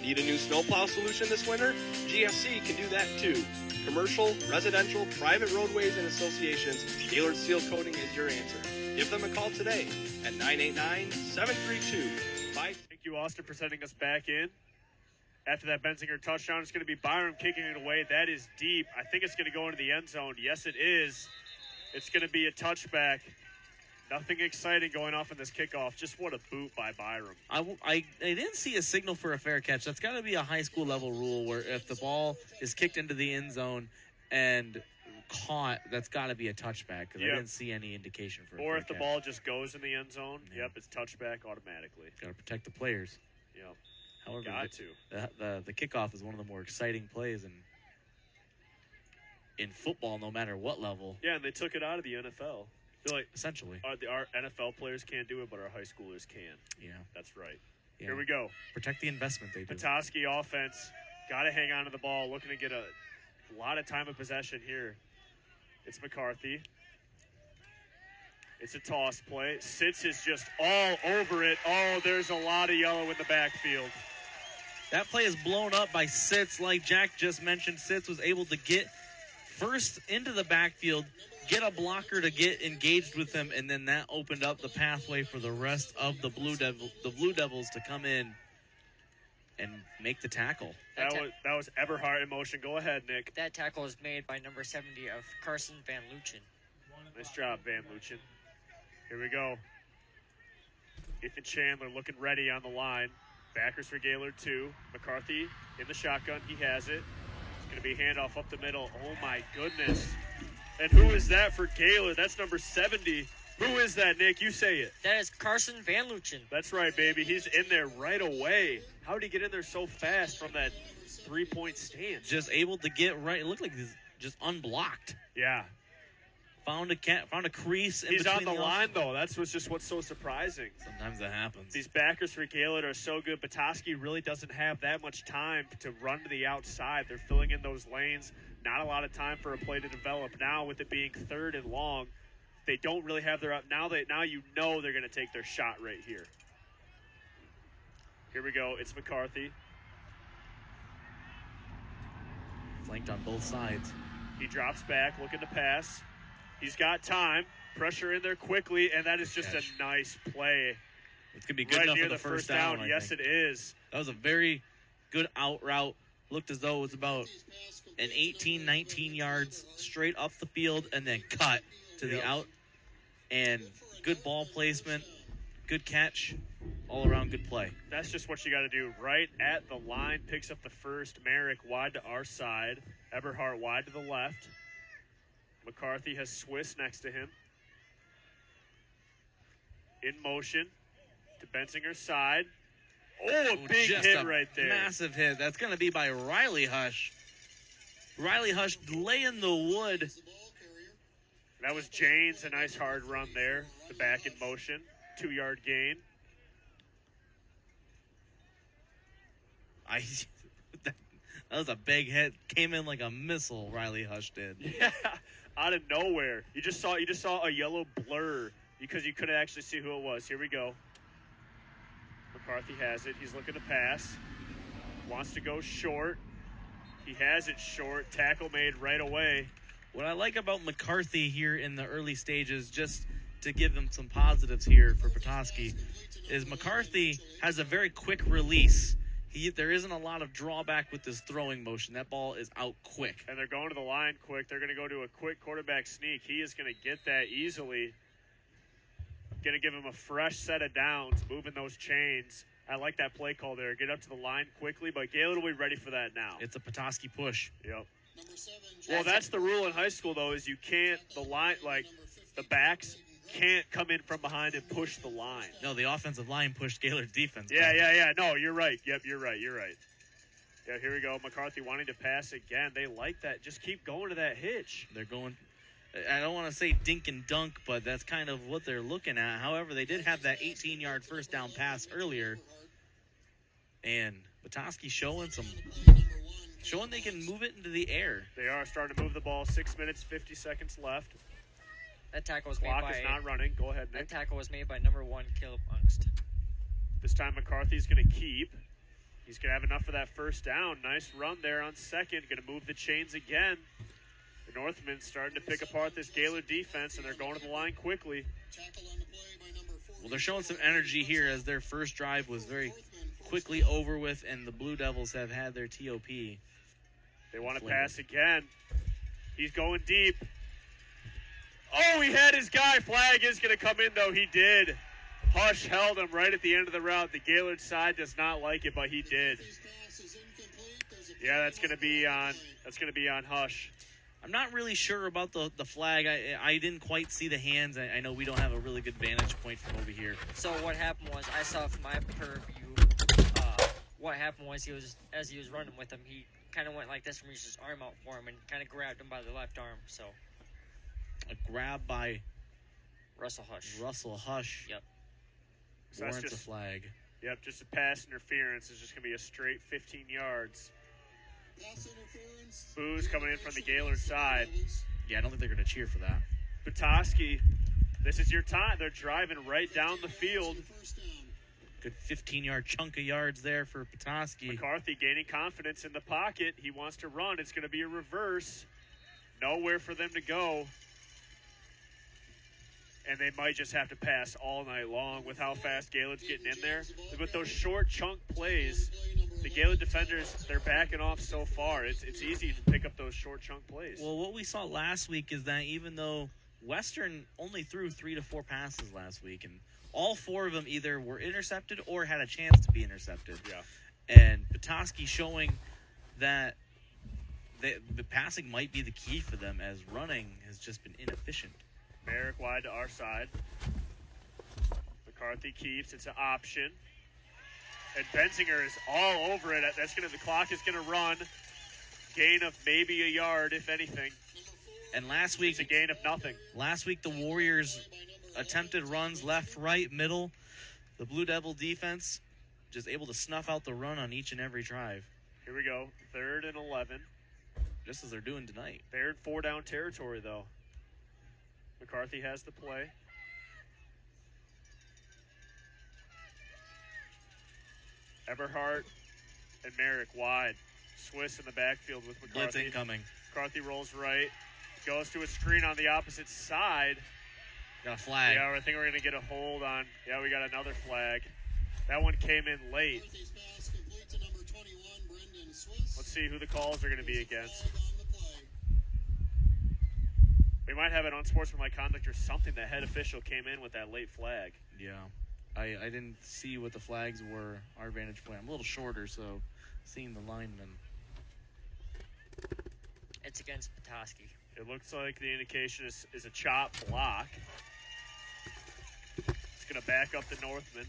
Need a new snowplow solution this winter? GSC can do that too. Commercial, residential, private roadways, and associations, Gaylord Seal Coating is your answer. Give them a call today at 989-732-5. Thank you, Austin, for sending us back in. After that Bensinger touchdown, it's going to be Byram kicking it away. That is deep. I think it's going to go into the end zone. Yes, it is. It's going to be a touchback. Nothing exciting going off in this kickoff. Just what a boot by Byram. I didn't see a signal for a fair catch. That's got to be a high school level rule where if the ball is kicked into the end zone and caught, that's got to be a touchback because I didn't see any indication for a Or fair if the catch. ball just goes in the end zone, yep, it's touchback automatically. Got to protect the players. Yep. However, Got to. The kickoff is one of the more exciting plays in football, no matter what level. Yeah, and they took it out of the NFL. They're like, essentially, our NFL players can't do it, but our high schoolers can. Yeah, that's right. Yeah. Here we go. Protect the investment they do. Petoskey offense got to hang on to the ball, looking to get a lot of time of possession here. It's McCarthy. It's a toss play. Sitz is just all over it. Oh, there's a lot of yellow in the backfield. That play is blown up by Sitz. Like Jack just mentioned, Sitz was able to get first into the backfield, get a blocker to get engaged with him, and then that opened up the pathway for the rest of the Blue Devils to come in and make the tackle. That was Eberhardt in motion. Go ahead, Nick. That tackle was made by number 70 of Carson Van Luchen. Nice job, Van Luchen. Here we go. Ethan Chandler looking ready on the line. Backers for Gaylord 2. McCarthy in the shotgun. He has it. It's going to be a handoff up the middle. Oh, my goodness. And who is that for Gaylord? That's number 70. Who is that, Nick? You say it. That is Carson Van Luchen. That's right, baby. He's in there right away. How did he get in there so fast from that three-point stance? Just able to get right. It looked like he's just unblocked. Yeah. Found a crease in He's between on the line, though. That's what's so surprising. Sometimes that happens. These backers for Gaylord are so good. Petoskey really doesn't have that much time to run to the outside. They're filling in those lanes. Not a lot of time for a play to develop. Now, with it being third and long, they don't really have their now you know they're going to take their shot right here. Here we go. It's McCarthy. Flanked on both sides. He drops back, looking to pass. He's got time. Pressure in there quickly, and that is just a nice play. It's going to be good right enough near for the first down. Yes, it is. That was a very good out route. Looked as though it was about an 18, 19 yards straight up the field and then cut to the out. And good ball placement, good catch, all around good play. That's just what you got to do. Right at the line, picks up the first. Merrick wide to our side. Eberhardt wide to the left. McCarthy has Swiss next to him. In motion to Bensinger's side. Oh, a big hit right there. Massive hit. That's going to be by Riley Hush. Riley Hush laying the wood. That was Janes, a nice hard run there. The back in motion. 2-yard gain. That was a big hit. Came in like a missile, Riley Hush did. Yeah, out of nowhere. You just saw a yellow blur because you couldn't actually see who it was. Here we go. McCarthy has it. He's looking to pass. Wants to go short. He has it short. Tackle made right away. What I like about McCarthy here in the early stages, just to give him some positives here for Petoskey, is McCarthy has a very quick release. There isn't a lot of drawback with this throwing motion. That ball is out quick. And they're going to the line quick. They're going to go to a quick quarterback sneak. He is going to get that easily. Going to give him a fresh set of downs, moving those chains. I like that play call there. Get up to the line quickly, but Gaylord will be ready for that now. It's a Petoskey push. Yep. Well, that's the rule in high school, though, is you can't, the backs can't come in from behind and push the line. No, the offensive line pushed Gaylord's defense. Yeah. No, you're right. Yep, you're right. Yeah, here we go. McCarthy wanting to pass again. They like that. Just keep going to that hitch. They're going, I don't want to say dink and dunk, but that's kind of what they're looking at. However, they did have that 18-yard first down pass earlier. And Petoskey showing they can move it into the air. They are starting to move the ball. 6 minutes, 50 seconds left. That tackle was Clock made by... is not running. Go ahead, Nick. That tackle was made by number 1, Caleb Ungst. This time McCarthy's going to keep. He's going to have enough for that first down. Nice run there on second. Going to move the chains again. The Northmen starting to pick apart this Gaylord defense, and they're going to the line quickly. Well, they're showing some energy here as their first drive was very quickly over with, and the Blue Devils have had their TOP. They want to pass again. He's going deep. Oh, he had his guy. Flag is going to come in, though. He did. Hush held him right at the end of the route. The Gaylord side does not like it, but he did. Yeah, that's going to be on Hush. I'm not really sure about the flag. I didn't quite see the hands. I know we don't have a really good vantage point from over here. So what happened was, I saw from my purview, what happened was as he was running with him, he kind of went like this and reached his arm out for him and kind of grabbed him by the left arm. So a grab by Russell Hush. Yep. So warrants a flag. Yep, just a pass interference. It's just going to be a straight 15 yards. Booze coming in from the Gaylord side. Yeah, I don't think they're going to cheer for that. Petoskey, this is your time. They're driving right down the field. Good 15-yard chunk of yards there for Petoskey. McCarthy gaining confidence in the pocket. He wants to run. It's going to be a reverse. Nowhere for them to go. And they might just have to pass all night long with how fast Gaylord's getting in there. With those short chunk plays, the Gaylord defenders, they're backing off so far. It's easy to pick up those short chunk plays. Well, what we saw last week is that even though Western only threw 3 to 4 passes last week, and all 4 of them either were intercepted or had a chance to be intercepted. Yeah. And Petoskey showing that the passing might be the key for them, as running has just been inefficient. Merrick wide to our side. McCarthy keeps. It's an option. And Benzinger is all over it. The clock is gonna run. Gain of maybe a yard, if anything. And last week, it's a gain of nothing. Last week, the Warriors attempted runs left, right, middle. The Blue Devil defense just able to snuff out the run on each and every drive. Here we go. 3rd and 11. Just as they're doing tonight. They're in 4-down territory, though. McCarthy has the play. Eberhardt and Merrick wide. Swiss in the backfield with McCarthy. Blitz incoming. McCarthy rolls right. Goes to a screen on the opposite side. Got a flag. Yeah, I think we're going to get a hold on. Yeah, we got another flag. That one came in late. Let's see who the calls are going to be against. We might have an unsportsmanlike conduct or something. The head official came in with that late flag. Yeah. I didn't see what the flags were, our vantage point. I'm a little shorter, so seeing the linemen. It's against Petoskey. It looks like the indication is a chop block. It's going to back up the Northman.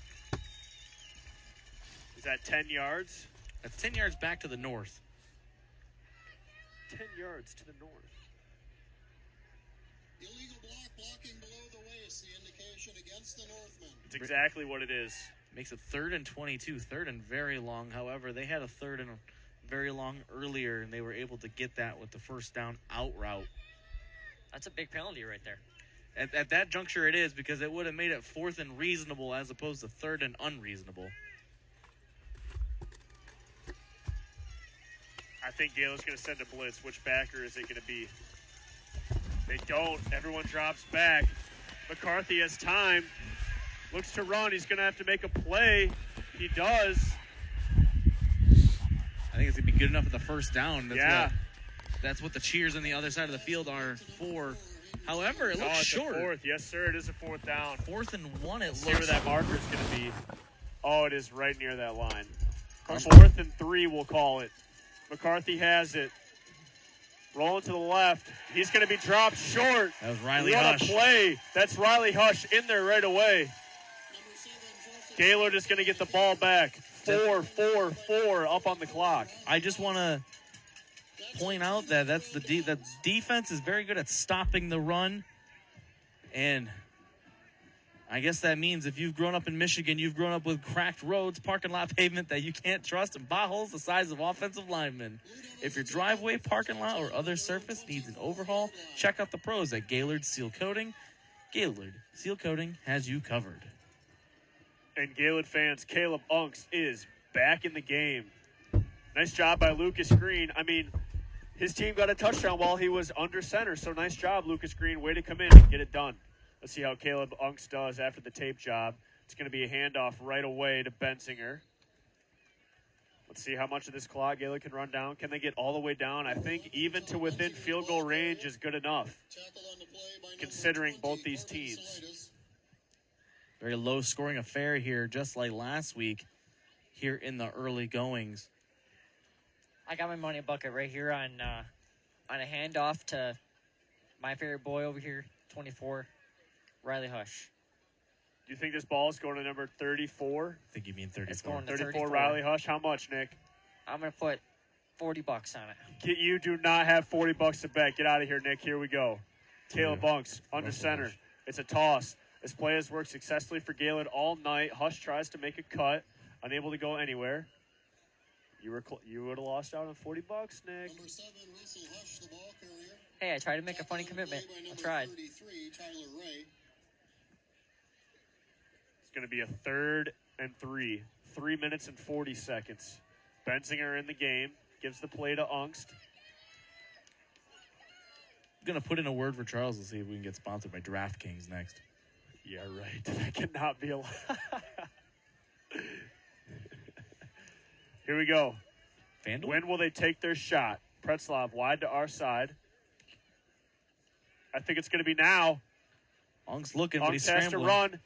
Is that 10 yards? That's 10 yards back to the north. 10 yards to the north. Illegal block, blocking below the waist, the indication against the Northman. It's exactly what it is. Makes it 3rd and 22, 3rd and very long. However, they had a 3rd and very long earlier, and they were able to get that with the first down out route. That's a big penalty right there. At that juncture it is, because it would have made it 4th and reasonable as opposed to 3rd and unreasonable. I think Gaylord's going to send a blitz. Which backer is it going to be? They don't. Everyone drops back. McCarthy has time. Looks to run. He's going to have to make a play. He does. I think it's going to be good enough at the first down. That's what the cheers on the other side of the field are for. However, it looks short. 4th. Yes, sir. It is a 4th down. 4th and 1. It Let's looks. see where that marker is going to be. Oh, it is right near that line. 4th and 3, we'll call it. McCarthy has it. Rolling to the left. He's going to be dropped short. That was Riley What Hush. a play. That's Riley Hush in there right away. Gaylord is going to get the ball back. 4-4-4 up on the clock. I just want to point out that the defense is very good at stopping the run. And I guess that means if you've grown up in Michigan, you've grown up with cracked roads, parking lot pavement that you can't trust, and potholes the size of offensive linemen. If your driveway, parking lot, or other surface needs an overhaul, check out the pros at Gaylord Seal Coating. Gaylord Seal Coating has you covered. And Gaylord fans, Caleb Unks is back in the game. Nice job by Lucas Green. I mean, his team got a touchdown while he was under center, so nice job, Lucas Green. Way to come in and get it done. Let's see how Caleb Unks does after the tape job. It's going to be a handoff right away to Benzinger. Let's see how much of this clock Gaylord can run down. Can they get all the way down? I think even to within field goal range is good enough, considering both these teams. Very low-scoring affair here, just like last week here in the early goings. I got my money bucket right here on a handoff to my favorite boy over here, 24, Riley Hush. Do you think this ball is going to number 34? I think you mean 34. It's going to 34 Riley Hush. How much, Nick? I'm going to put $40 on it. You do not have $40 to bet. Get out of here, Nick. Here we go. Caleb Unks, under center. It's a toss. This play has worked successfully for Gaylord all night. Hush tries to make a cut, unable to go anywhere. You would have lost out on $40, Nick. Number 7, Russell Hush, the ball carrier. Hey, I tried to make a funny commitment. I tried. 33, Tyler Ray. It's going to be a 3rd and 3. 3 minutes and 40 seconds. Benzinger in the game. Gives the play to Ungst. I'm going to put in a word for Charles to see if we can get sponsored by DraftKings next. Yeah, right. That cannot be allowed. Here we go. FanDuel? When will they take their shot? Pretzlav wide to our side. I think it's going to be now. Ung's looking, but he's Ungst has to scrambling. run.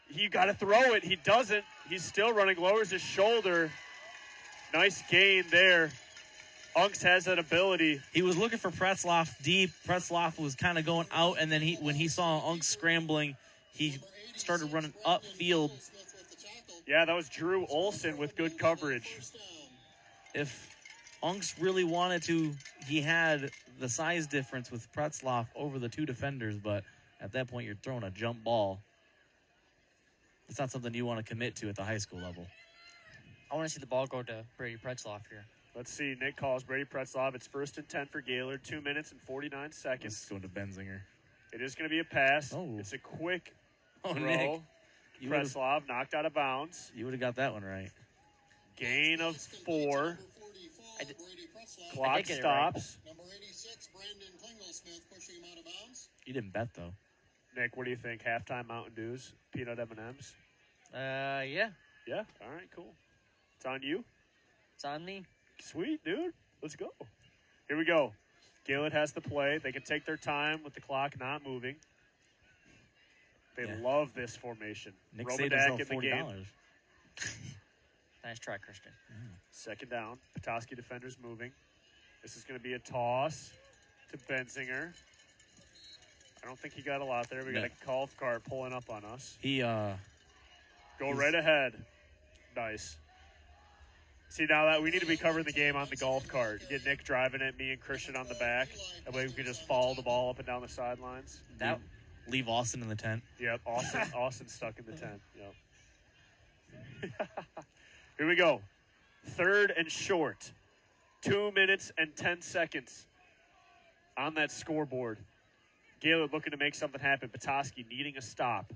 You got to throw it. He doesn't. He's still running. Lowers his shoulder. Nice gain there. Ungst has that ability. He was looking for Pretzlaff deep. Pretzlaff was kind of going out, and then when he saw Ungst scrambling, he started running upfield. Yeah, that was Drew Olson with good coverage. If Ungst really wanted to, he had the size difference with Pretzlaff over the 2 defenders, but at that point, you're throwing a jump ball. It's not something you want to commit to at the high school level. I want to see the ball go to Brady Pretzloff here. Let's see. Nick calls Brady Pretzlav. It's 1st and 10 for Gaylord. 2 minutes and 49 seconds. Let's go to Benzinger. It is going to be a pass. Oh. It's a quick Oh, throw. Nick. Pretzlav knocked out of bounds. You would have got that one right. Gain of 4. I Clock did get it right. stops. Number 86, Brandon Klingelsmith, pushing him out of bounds. You didn't bet, though. Nick, what do you think? Halftime Mountain Dews, peanut M&Ms? Yeah. Yeah? All right, cool. It's on you. It's on me. Sweet, dude. Let's go. Here we go. Gaylord has the play. They can take their time with the clock not moving. They love this formation. Nick saved himself Romadak in the game. $40. Nice try, Christian. 2nd down. Petoskey defenders moving. This is going to be a toss to Benzinger. I don't think he got a lot there. We got a golf cart pulling up on us. Go right ahead. Nice. See, now that we need to be covering the game on the golf cart. Get Nick driving it, me and Christian on the back. That way we can just follow the ball up and down the sidelines. Leave Austin in the tent. Yep, Austin's stuck in the tent. Yep. Here we go. 3rd and short. 2 minutes and 10 seconds on that scoreboard. Gaylord looking to make something happen. Petoskey needing a stop.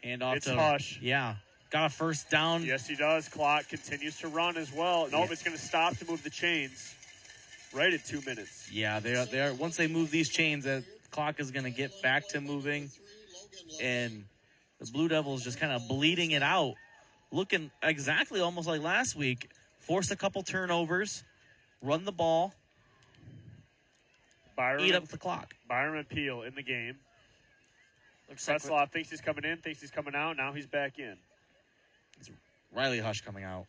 And off It's to Hush. Yeah. Got a 1st down. Yes, he does. Clock continues to run as well. Nope, it's going to stop to move the chains right at 2 minutes. Yeah, they are. Once they move these chains, the clock is going to get back to moving. And the Blue Devils just kind of bleeding it out. Looking exactly almost like last week. Force a couple turnovers. Run the ball. Eat up the clock. Byron Peel in the game. Looks like Pretzlaff thinks he's coming in, thinks he's coming out. Now he's back in. It's Riley Hush coming out.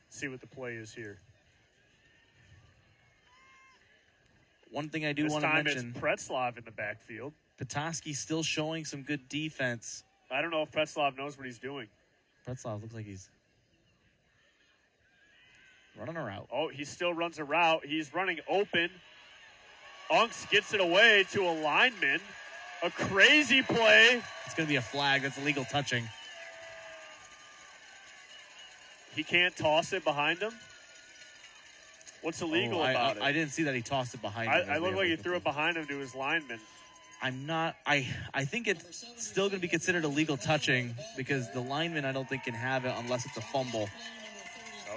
See what the play is here. One thing I do This want to time mention, it's Pretzlav in the backfield. Petoskey still showing some good defense. I don't know if Pretzlav knows what he's doing. Pretzlav looks like he's running a route. Oh, he still runs a route. He's running open. Unks gets it away to a lineman. A crazy play. It's going to be a flag. That's illegal touching. He can't toss it behind him. What's illegal about it? I didn't see that he tossed it behind him. I look like he threw it behind him to his lineman. I'm not. I think it's still going to be considered illegal touching because the lineman I don't think can have it unless it's a fumble.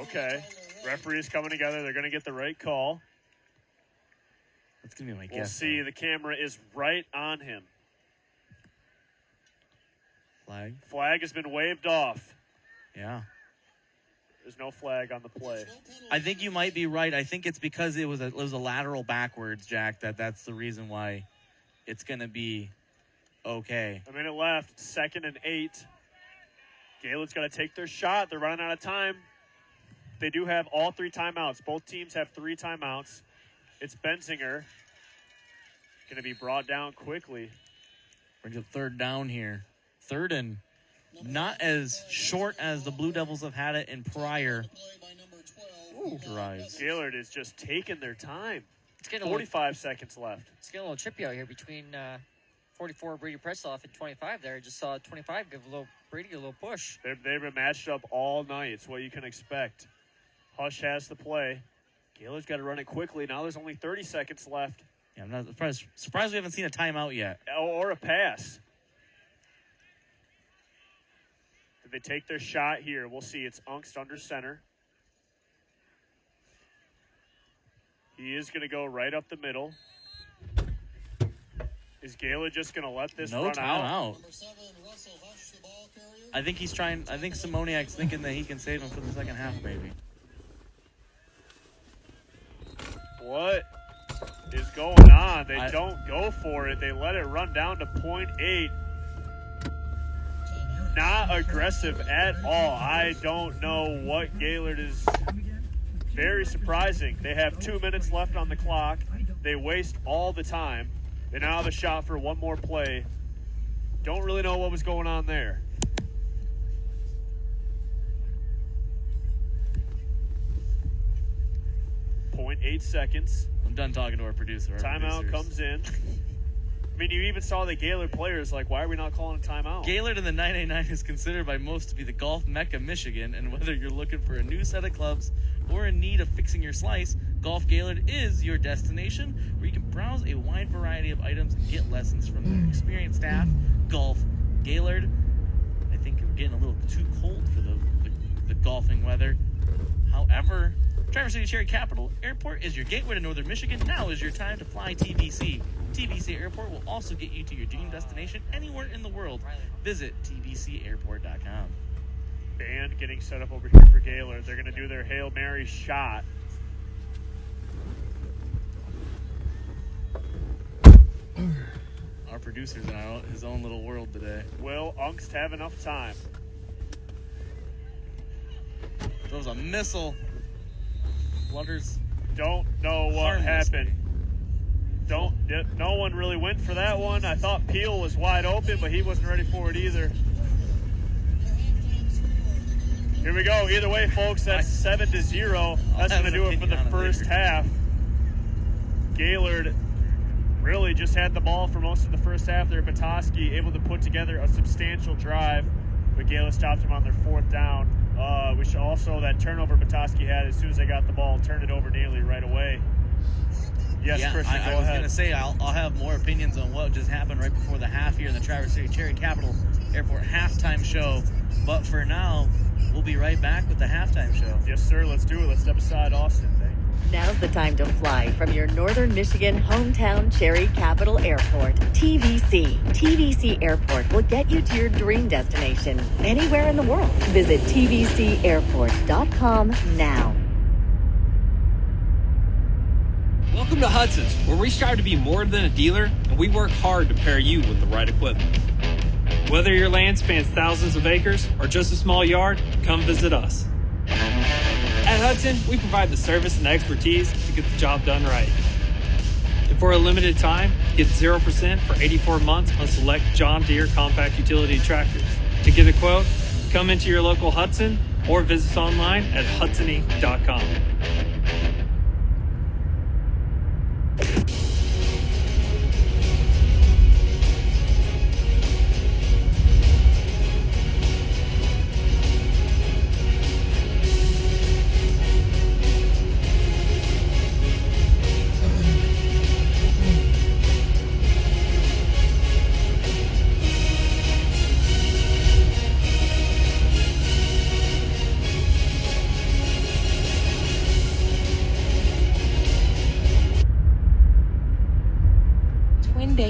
Okay. Referees coming together. They're going to get the right call. That's going to be my guess. We'll see. The camera is right on him. Flag. Flag has been waved off. Yeah. There's no flag on the play. I think you might be right. I think it's because it was a lateral backwards, Jack, that's the reason why it's going to be okay. A minute left. 2nd and 8. Gaylord's got to take their shot. They're running out of time. They do have all 3 timeouts. Both teams have 3 timeouts. It's Benzinger. Going to be brought down quickly. Brings up 3rd down here. 3rd and not as short as the Blue Devils have had it in prior drives. Gaylord is just taking their time. It's getting 45 seconds left. It's getting a little trippy out here between 44 Brady Pretzloff at 25 there. Just saw 25 give Brady a little push. They've been matched up all night. It's what you can expect. Hush has the play. Gaylord's got to run it quickly. Now there's only 30 seconds left. Yeah, I'm not surprised we haven't seen a timeout yet. Or a pass. Did they take their shot here? We'll see. It's Ungst under center. He is going to go right up the middle. Is Gaylord just going to let this run out? Number 7, Russell Hush, the ball carrier. I think Simoniak's thinking that he can save him for the second half, maybe. What is going on? They don't go for it. They let it run down to .8. Not aggressive at all. I don't know what Gaylord is. Very surprising. They have 2 minutes left on the clock. They waste all the time. They now have a shot for one more play. Don't really know what was going on there. .8 seconds. I'm done talking to our producer. Timeout comes in. I mean, you even saw the Gaylord players like, why are we not calling a timeout? Gaylord in the 989 is considered by most to be the golf mecca, Michigan, and whether you're looking for a new set of clubs or in need of fixing your slice, Golf Gaylord is your destination where you can browse a wide variety of items and get lessons from their experienced staff. Golf Gaylord. I think we're getting a little too cold for the golfing weather. However, Traverse City Cherry Capital Airport is your gateway to northern Michigan. Now is your time to fly TVC. TVC Airport will also get you to your dream destination anywhere in the world. Visit tvcairport.com. Band getting set up over here for Gaylord. They're going to do their Hail Mary shot. Our producer's in his own little world today. Will Ungst have enough time? There was a missile. Flutters. Don't know what happened. No one really went for that one. I thought Peel was wide open, but he wasn't ready for it either. Here we go. Either way, folks, that's 7-0. That's going to do it for the first half. Gaylord really just had the ball for most of the first half there. Petoskey able to put together a substantial drive, but Gaylord stopped him on their fourth down. Which also that turnover Petoskey had as soon as they got the ball, turned it over nearly right away. Yes, yeah, Christian, I was going to say I'll have more opinions on what just happened right before the half here in the Traverse City Cherry Capital Airport halftime show. But for now, we'll be right back with the halftime show. Yes, sir. Let's do it. Let's step aside, Austin. Now's the time to fly from your northern Michigan hometown Cherry Capital Airport. TVC. TVC Airport will get you to your dream destination anywhere in the world. Visit tvcairport.com now. Welcome to Hudson's, where we strive to be more than a dealer, and we work hard to pair you with the right equipment. Whether your land spans thousands of acres or just a small yard, come visit us. At Hudson, we provide the service and expertise to get the job done right. And for a limited time, get 0% for 84 months on select John Deere compact utility tractors. To get a quote, come into your local Hudson or visit us online at hudsony.com.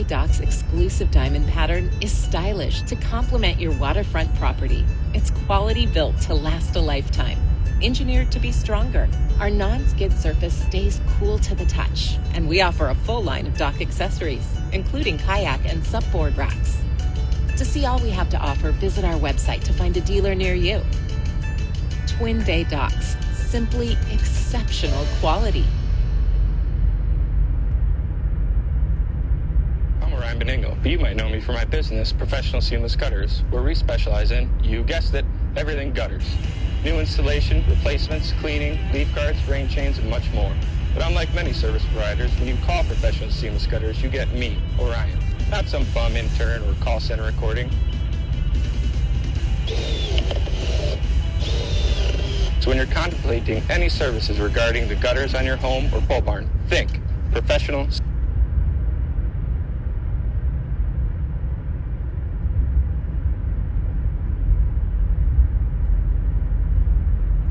Dock's exclusive diamond pattern is stylish to complement your waterfront property. It's quality built to last a lifetime. Engineered to be stronger, our non-skid surface stays cool to the touch, and we offer a full line of dock accessories, including kayak and supboard racks. To see all we have to offer, visit our website to find a dealer near you. Twin Bay Docks, simply exceptional quality. I'm Beningo, but you might know me for my business, Professional Seamless Gutters, where we specialize in, you guessed it, everything gutters. New installation, replacements, cleaning, leaf guards, rain chains, and much more. But unlike many service providers, when you call Professional Seamless Gutters, you get me, Orion. not some bum intern or call center recording. So when you're contemplating any services regarding the gutters on your home or pole barn, think professional.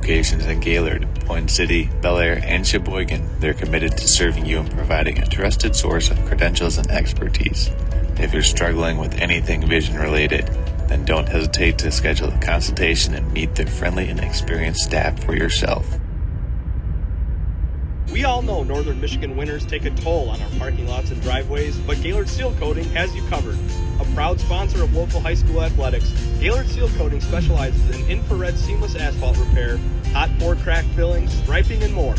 Locations in Gaylord, Point City, Bel Air, and Sheboygan, they're committed to serving you and providing a trusted source of credentials and expertise. If you're struggling with anything vision related, then don't hesitate to schedule a consultation and meet their friendly and experienced staff for yourself. We all know northern Michigan winters take a toll on our parking lots and driveways, but Gaylord Seal Coating has you covered. A proud sponsor of local high school athletics, Gaylord Seal Coating specializes in infrared seamless asphalt repair, hot pour crack filling, striping, and more.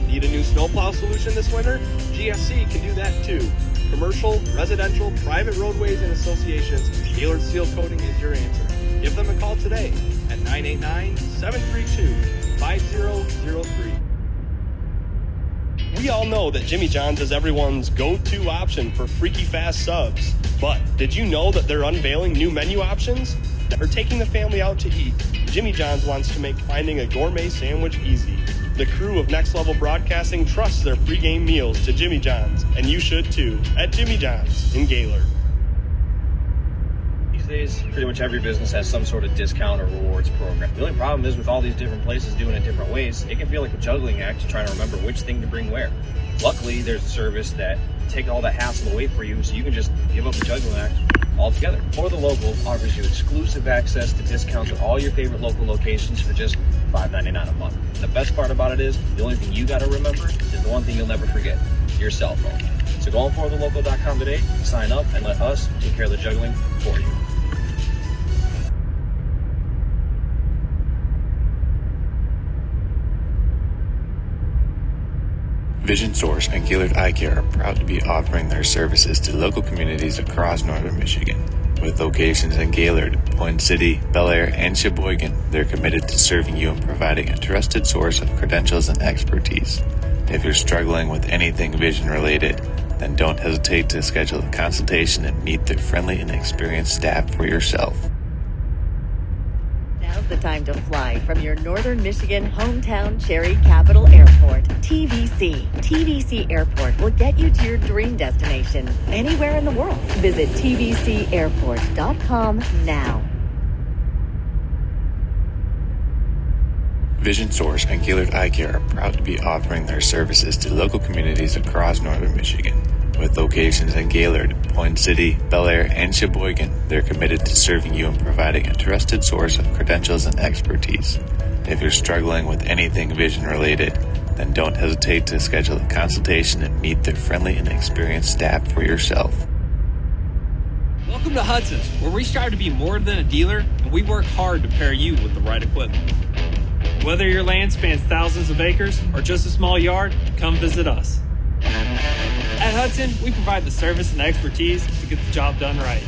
Need a new snowplow solution this winter? GSC can do that too. Commercial, residential, private roadways, and associations, Gaylord Seal Coating is your answer. Give them a call today at 989-732-5003. We all know that Jimmy John's is everyone's go-to option for freaky fast subs. But did you know that they're unveiling new menu options? Or taking the family out to eat, Jimmy John's wants to make finding a gourmet sandwich easy. The crew of Next Level Broadcasting trusts their pregame meals to Jimmy John's, and you should too, at Jimmy John's in Gaylord. These days, pretty much every business has some sort of discount or rewards program. The only problem is with all these different places doing it different ways, it can feel like a juggling act trying to remember which thing to bring where. Luckily, there's a service that takes all the hassle away for you, so you can just give up the juggling act altogether. For the Local offers you exclusive access to discounts at all your favorite local locations for just $5.99 a month. The best part about it is, the only thing you gotta remember is the one thing you'll never forget, your cell phone. So go on forthelocal.com today, sign up, and let us take care of the juggling for you. Vision Source and Gaylord Eye Care are proud to be offering their services to local communities across northern Michigan. With locations in Gaylord, Point City, Bel Air, and Sheboygan, they're committed to serving you and providing a trusted source of credentials and expertise. If you're struggling with anything vision related, then don't hesitate to schedule a consultation and meet their friendly and experienced staff for yourself. Now's the time to fly from your northern Michigan hometown Cherry Capital Airport. TVC. TVC Airport will get you to your dream destination anywhere in the world. Visit tvcairport.com now. Vision Source and Gaylord Eye Care are proud to be offering their services to local communities across northern Michigan. With locations in Gaylord, Point City, Bel Air, and Sheboygan, they're committed to serving you and providing a trusted source of credentials and expertise. If you're struggling with anything vision related, then don't hesitate to schedule a consultation and meet their friendly and experienced staff for yourself. Welcome to Hudson's, where we strive to be more than a dealer, and we work hard to pair you with the right equipment. Whether your land spans thousands of acres or just a small yard, come visit us. At Hudson, we provide the service and expertise to get the job done right.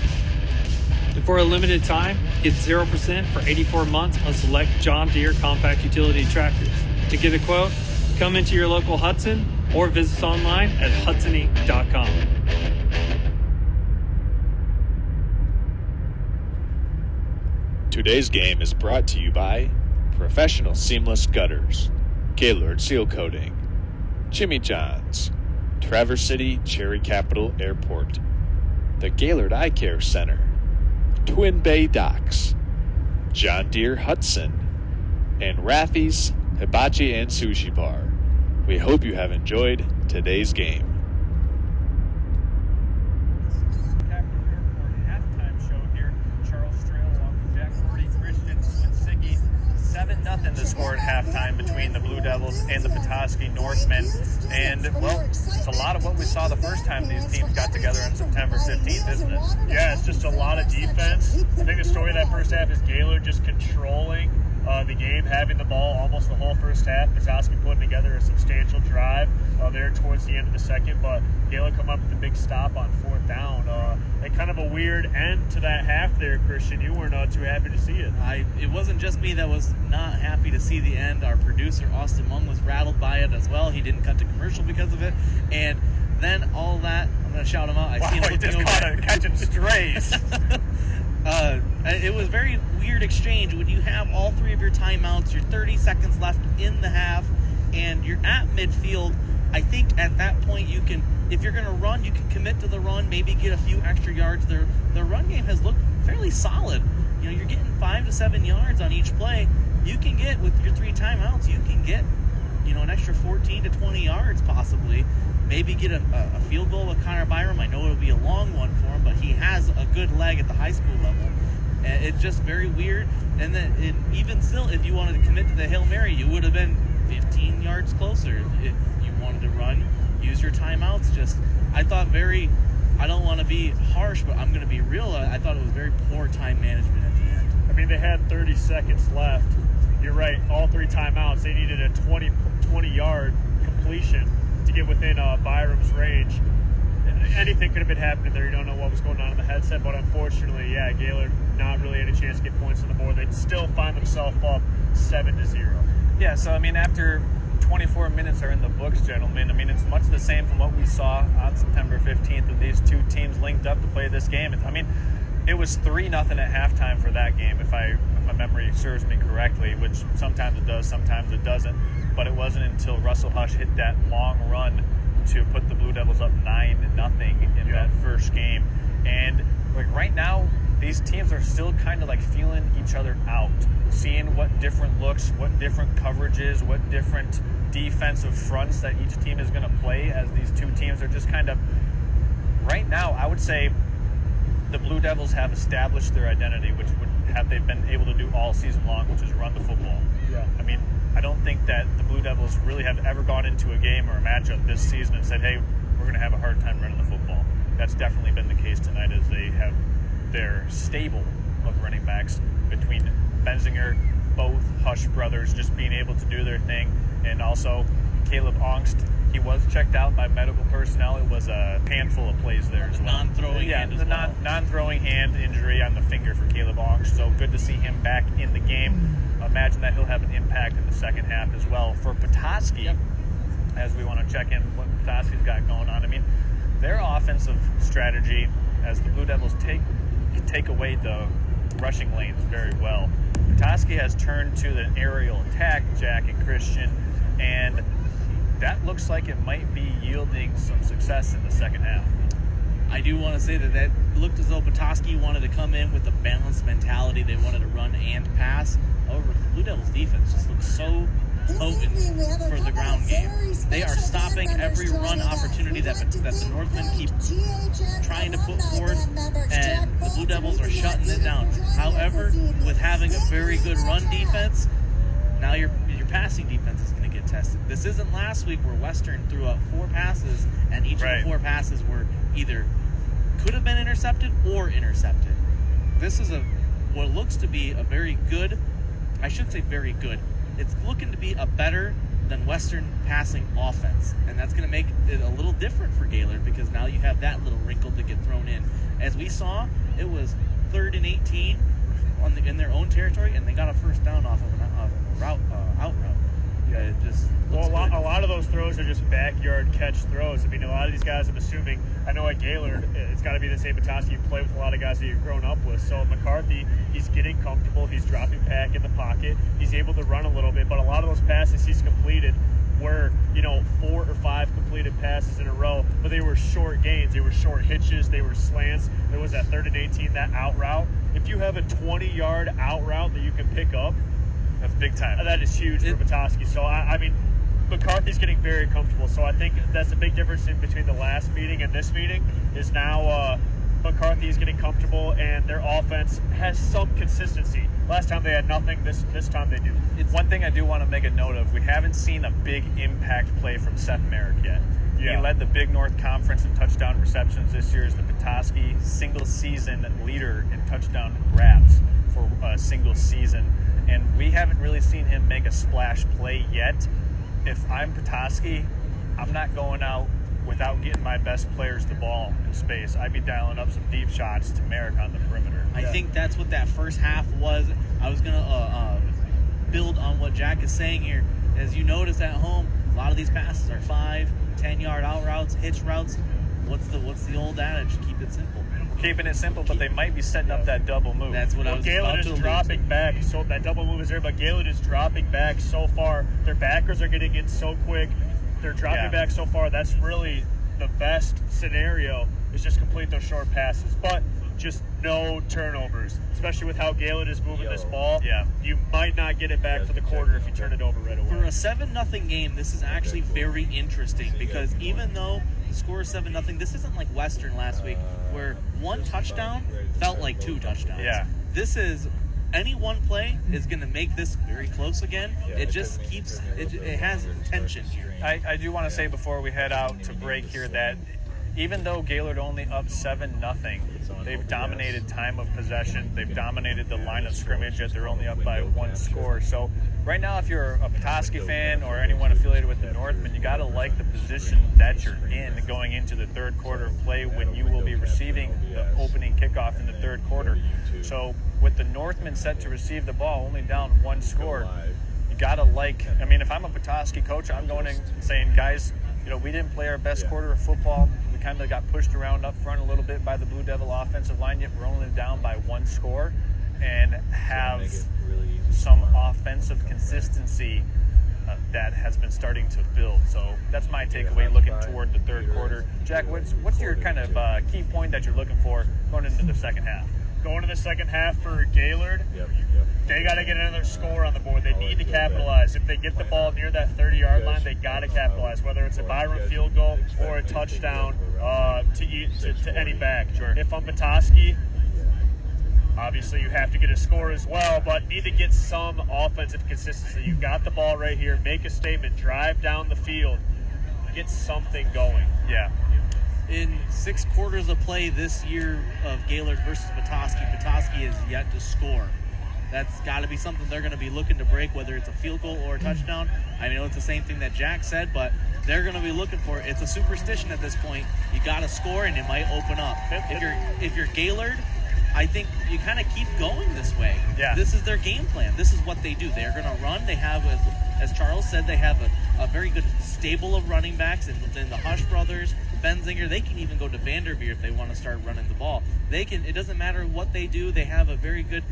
And for a limited time, get 0% for 84 months on select John Deere compact utility tractors. To get a quote, come into your local Hudson or visit us online at hudsony.com. Today's game is brought to you by Professional Seamless Gutters, Gaylord Seal Coating, Jimmy John's, Traverse City Cherry Capital Airport, the Gaylord Eye Care Center, Twin Bay Docks, John Deere Hudson, and Raffi's Hibachi and Sushi Bar. We hope you have enjoyed today's game. Capital Airport halftime show here. Charles Trail along with Jack Forty, Christian Swinsicki. 7-0 the score at halftime between the Blue Devils and the Petoskey Northmen. And, well, it's a lot of what we saw the first time these teams got together on September 15th, isn't it? Yeah, it's just a lot of defense. I think the story of that first half is Gaylord just controlling the game, having the ball almost the whole first half. Petoskey putting together a substantial drive there towards the end of the second, but Gaylord come up with a big stop on fourth down. And kind of a weird end to that half there, Christian. You weren't too happy to see it. It wasn't just me that was not happy to see the end. Our producer, Austin Mung, was rattled by it as well. He didn't cut to commercial because of it. And Then all that, I'm going to shout him out. I see him he just looking caught over. a catching strays. It was very weird exchange when you have all three of your timeouts, you're 30 seconds left in the half, and you're at midfield. I think at that point you can, if you're going to run, you can commit to the run, maybe get a few extra yards. Their run game has looked fairly solid. You know, you're getting 5 to 7 yards on each play. You can get, with your 3 timeouts, you can get, you know, an extra 14 to 20 yards possibly. Maybe get a field goal with Connor Byram. I know it'll be a long one for him, but he has a good leg at the high school level. And it's just very weird. And then even still, if you wanted to commit to the Hail Mary, you would have been 15 yards closer. If you wanted to run, use your timeouts. I thought I don't want to be harsh, but I'm going to be real. I thought it was very poor time management at the end. I mean, they had 30 seconds left. You're right, all 3 timeouts. They needed a 20-yard completion to get within Byram's range. Anything could have been happening there. You don't know what was going on in the headset, but unfortunately, yeah, Gaylord not really had a chance to get points on the board. They'd still find themselves up 7-0. Yeah, so I mean, after 24 minutes are in the books, gentlemen, I mean, it's much the same from what we saw on September 15th of these two teams linked up to play this game. I mean, it was 3-0 at halftime for that game, if my memory serves me correctly, which sometimes it does, sometimes it doesn't. But it wasn't until Russell Hush hit that long run to put the Blue Devils up 9-0 in that first game. And like right now, these teams are still kind of like feeling each other out, seeing what different looks, what different coverages, what different defensive fronts that each team is going to play, as these two teams are just kind of, right now, I would say the Blue Devils have established their identity, which would have they've been able to do all season long, which is run the football. Yeah. I mean, I don't think that the Blue Devils really have ever gone into a game or a matchup this season and said, hey, we're going to have a hard time running the football. That's definitely been the case tonight, as they have their stable of running backs between Benzinger, both Hush brothers just being able to do their thing, and also Caleb Ongst. He was checked out by medical personnel. It was a handful of plays there as well. Non-throwing hand as well. Non-throwing hand injury on the finger for Caleb Ongst, so good to see him back in the game. Imagine that he'll have an impact in the second half as well. For Petoskey, as we want to check in what Petoskey's got going on, I mean, their offensive strategy, as the Blue Devils take away the rushing lanes very well, Petoskey has turned to the aerial attack, Jack and Christian, and that looks like it might be yielding some success in the second half. I do want to say that looked as though Petoskey wanted to come in with a balanced mentality. They wanted to run and pass. However, the Blue Devils defense just looks so potent for the ground game. They are stopping every run opportunity that the Northmen keep trying to put forth, and the Blue Devils are shutting it down. However, with having a very good run defense, now your passing defense is going to get tested. This isn't last week where Western threw out 4 passes, and each of the 4 passes were either could have been intercepted or intercepted. This is what looks to be a very good, I should say very good, it's looking to be a better than Western passing offense, and that's going to make it a little different for Gaylord, because now you have that little wrinkle to get thrown in. As we saw, it was 3rd and 18 in their own territory, and they got a first down off of a out route. Yeah, it just a lot of those throws are just backyard catch throws. I mean, a lot of these guys, I'm assuming, I know at Gaylord, it's got to be the same Petoskey. You play with a lot of guys that you've grown up with. So McCarthy, he's getting comfortable. He's dropping back in the pocket. He's able to run a little bit. But a lot of those passes he's completed were, 4 or 5 completed passes in a row. But they were short gains. They were short hitches. They were slants. There was that 3rd and 18, that out route. If you have a 20-yard out route that you can pick up, that's big time. That is huge for Petoskey. So, I mean, McCarthy's getting very comfortable. So I think that's a big difference in between the last meeting and this meeting, is now McCarthy is getting comfortable and their offense has some consistency. Last time they had nothing. This time they do. It's one thing I do want to make a note of. We haven't seen a big impact play from Seth Merrick yet. Yeah. He led the Big North Conference in touchdown receptions this year as the Petoskey single-season leader in touchdown grabs for a single season. And we haven't really seen him make a splash play yet. If I'm Petoskey, I'm not going out without getting my best players the ball in space. I'd be dialing up some deep shots to Merrick on the perimeter. I think that's what that first half was. I was going to build on what Jack is saying here. As you notice at home, a lot of these passes are 5, 10-yard out routes, hitch routes. What's the old adage? Keep it simple. Keeping it simple, but they might be setting up that double move. That's what I was Gaylord about is to allude dropping to. back, so that double move is there, but Gaylord is dropping back so far. Their backers are getting in so quick. They're dropping back so far. That's really the best scenario, is just complete those short passes. But just no turnovers, especially with how Gaylord is moving this ball. Yeah. You might not get it back for the quarter if you turn it over right away. For a 7-0 game, this is actually very interesting because even though the score is 7-0, this isn't like Western last week where one touchdown felt like 2 touchdowns. Yeah. This is any one play is going to make this very close again. It just keeps it has tension here. I do want to say before we head out to break here that even though Gaylord only up 7-0, they've dominated time of possession. They've dominated the line of scrimmage, yet they're only up by 1 score. So right now, if you're a Petoskey fan or anyone affiliated with the Northmen, you got to like the position that you're in going into the third quarter of play when you will be receiving the opening kickoff in the third quarter. So with the Northmen set to receive the ball, only down 1 score, you got to like, I mean, if I'm a Petoskey coach, I'm going in saying, guys, we didn't play our best quarter of football. We kind of got pushed around up front a little bit by the Blue Devil offensive line, yet we're only down by 1 score and have some offensive consistency that has been starting to build. So that's my takeaway looking toward the third quarter. Jack, what's your kind of key point that you're looking for going into the second half? Going to the second half for Gaylord, they got to get another score on the board. They need to capitalize. If they get the ball near that 30-yard line, they got to capitalize, whether it's a Byron field goal or a touchdown to any back. Sure. If I'm Petoskey, obviously you have to get a score as well, but need to get some offensive consistency. You got the ball right here. Make a statement. Drive down the field. Get something going. Yeah. In 6 quarters of play this year of Gaylord versus Petoskey is yet to score. That's got to be something they're going to be looking to break, whether it's a field goal or a touchdown. I know it's the same thing that Jack said, but they're going to be looking for it. It's a superstition at this point. You got to score, and it might open up. If you're Gaylord, I think you kind of keep going this way. Yeah. This is their game plan. This is what they do. They're going to run. They have, as Charles said, they have a very good stable of running backs, and then the Hush brothers, Benzinger, they can even go to Vanderveer if they want to start running the ball. They can. It doesn't matter what they do. They have a very good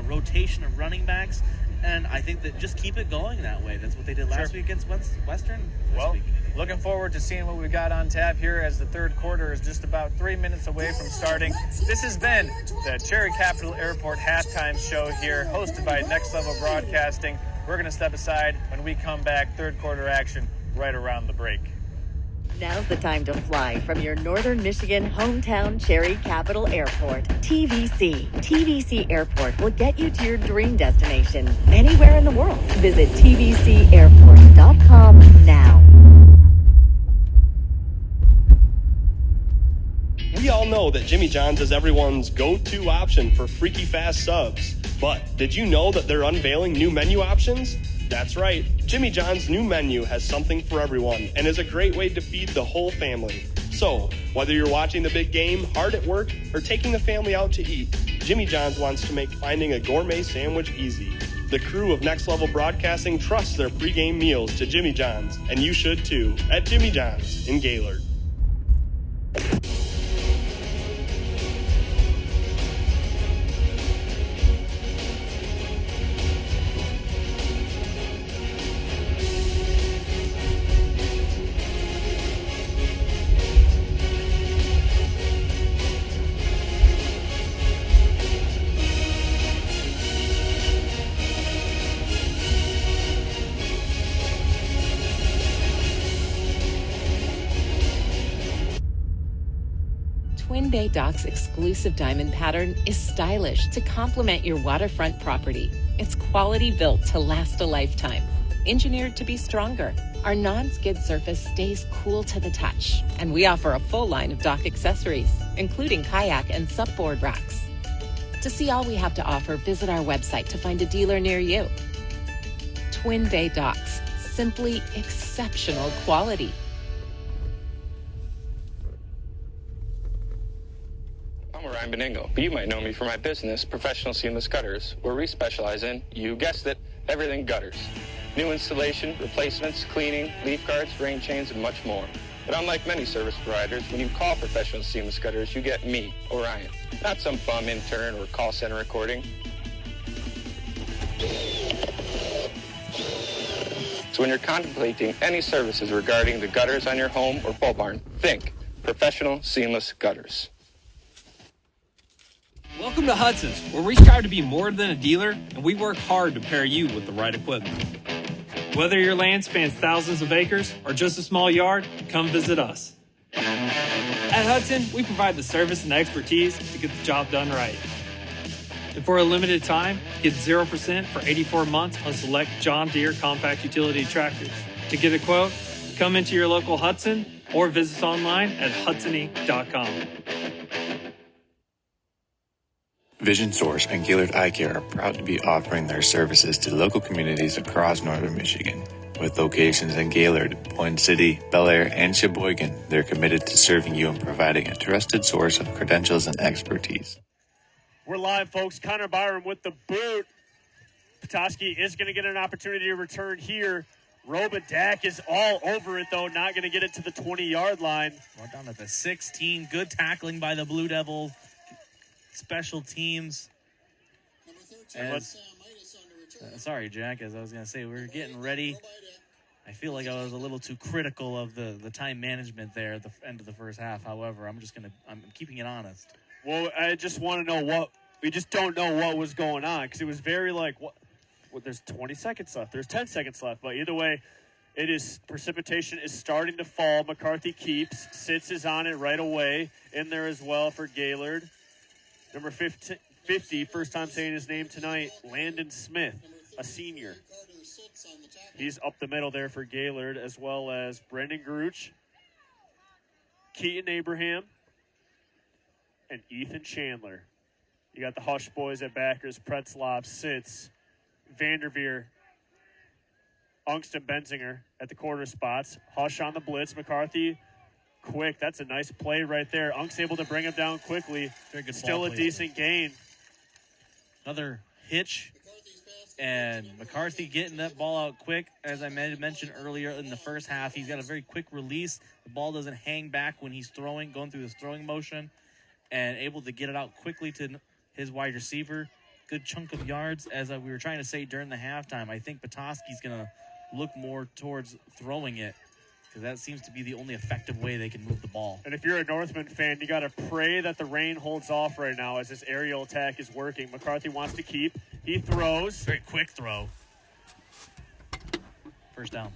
rotation of running backs, and I think that just keep it going that way. That's what they did last week against Western. Well, looking forward to seeing what we got on tap here as the third quarter is just about 3 minutes away from starting. This has been the Cherry Capital Airport halftime show here, hosted by Next Level Broadcasting. We're going to step aside when we come back. Third quarter action right around the break. Now's the time to fly from your Northern Michigan hometown Cherry Capital Airport. TVC. TVC Airport will get you to your dream destination anywhere in the world. Visit tvcairport.com now. We all know that Jimmy John's is everyone's go-to option for freaky fast subs. But did you know that they're unveiling new menu options? That's right. Jimmy John's new menu has something for everyone and is a great way to feed the whole family. So, whether you're watching the big game, hard at work, or taking the family out to eat, Jimmy John's wants to make finding a gourmet sandwich easy. The crew of Next Level Broadcasting trusts their pregame meals to Jimmy John's, and you should too, at Jimmy John's in Gaylord. Twin Bay Dock's exclusive diamond pattern is stylish to complement your waterfront property. It's quality built to last a lifetime. Engineered to be stronger, our non-skid surface stays cool to the touch. And we offer a full line of dock accessories, including kayak and supboard racks. To see all we have to offer, visit our website to find a dealer near you. Twin Bay Docks, simply exceptional quality. I'm Ryan Beningo, but you might know me for my business, Professional Seamless Gutters, where we specialize in, you guessed it, everything gutters. New installation, replacements, cleaning, leaf guards, rain chains, and much more. But unlike many service providers, when you call Professional Seamless Gutters, you get me, Orion, not some bum intern or call center recording. So when you're contemplating any services regarding the gutters on your home or pole barn, think Professional Seamless Gutters. Welcome to Hudson's, where we strive to be more than a dealer, and we work hard to pair you with the right equipment. Whether your land spans thousands of acres or just a small yard, come visit us. At Hudson, we provide the service and expertise to get the job done right. And for a limited time, get 0% for 84 months on select John Deere compact utility tractors. To get a quote, come into your local Hudson or visit us online at hudsony.com. Vision Source and Gaylord Eye Care are proud to be offering their services to local communities across northern Michigan. With locations in Gaylord, Point City, Bel Air, and Sheboygan, they're committed to serving you and providing a trusted source of credentials and expertise. We're live, folks. Connor Byram with the boot. Petoskey is going to get an opportunity to return here. Robidak is all over it, though, not going to get it to the 20-yard line. Well, down at the 16. Good tackling by the Blue Devils. Special teams. Sorry, Jack, as I was going to say, we're getting ready. I feel like I was a little too critical of the time management there at the end of the first half. However, I'm keeping it honest. Well, I just want to know we just don't know what was going on, because it was very like, there's 20 seconds left, there's 10 seconds left, but either way, precipitation is starting to fall. McCarthy keeps, Sitz is on it right away, in there as well for Gaylord. Number 50, first time saying his name tonight, Landon Smith, a senior. He's up the middle there for Gaylord, as well as Brendan Gruch, Keaton Abraham, and Ethan Chandler. You got the Hush boys at backers, Pretzlaff, Sitz, Vanderveer, Ungston, Benzinger at the quarter spots. Hush on the blitz, McCarthy quick. That's a nice play right there. Unk's able to bring him down quickly. Very good. Still a decent gain. Another hitch, and McCarthy getting that ball out quick. As I mentioned earlier in the first half, he's got a very quick release. The ball doesn't hang back when he's going through his throwing motion, and able to get it out quickly to his wide receiver. Good chunk of yards. As we were trying to say during the halftime, I think Petoskey's going to look more towards throwing it, because that seems to be the only effective way they can move the ball. And if you're a Northman fan, you got to pray that the rain holds off right now as this aerial attack is working. McCarthy wants to keep. He throws. Very quick throw. First down.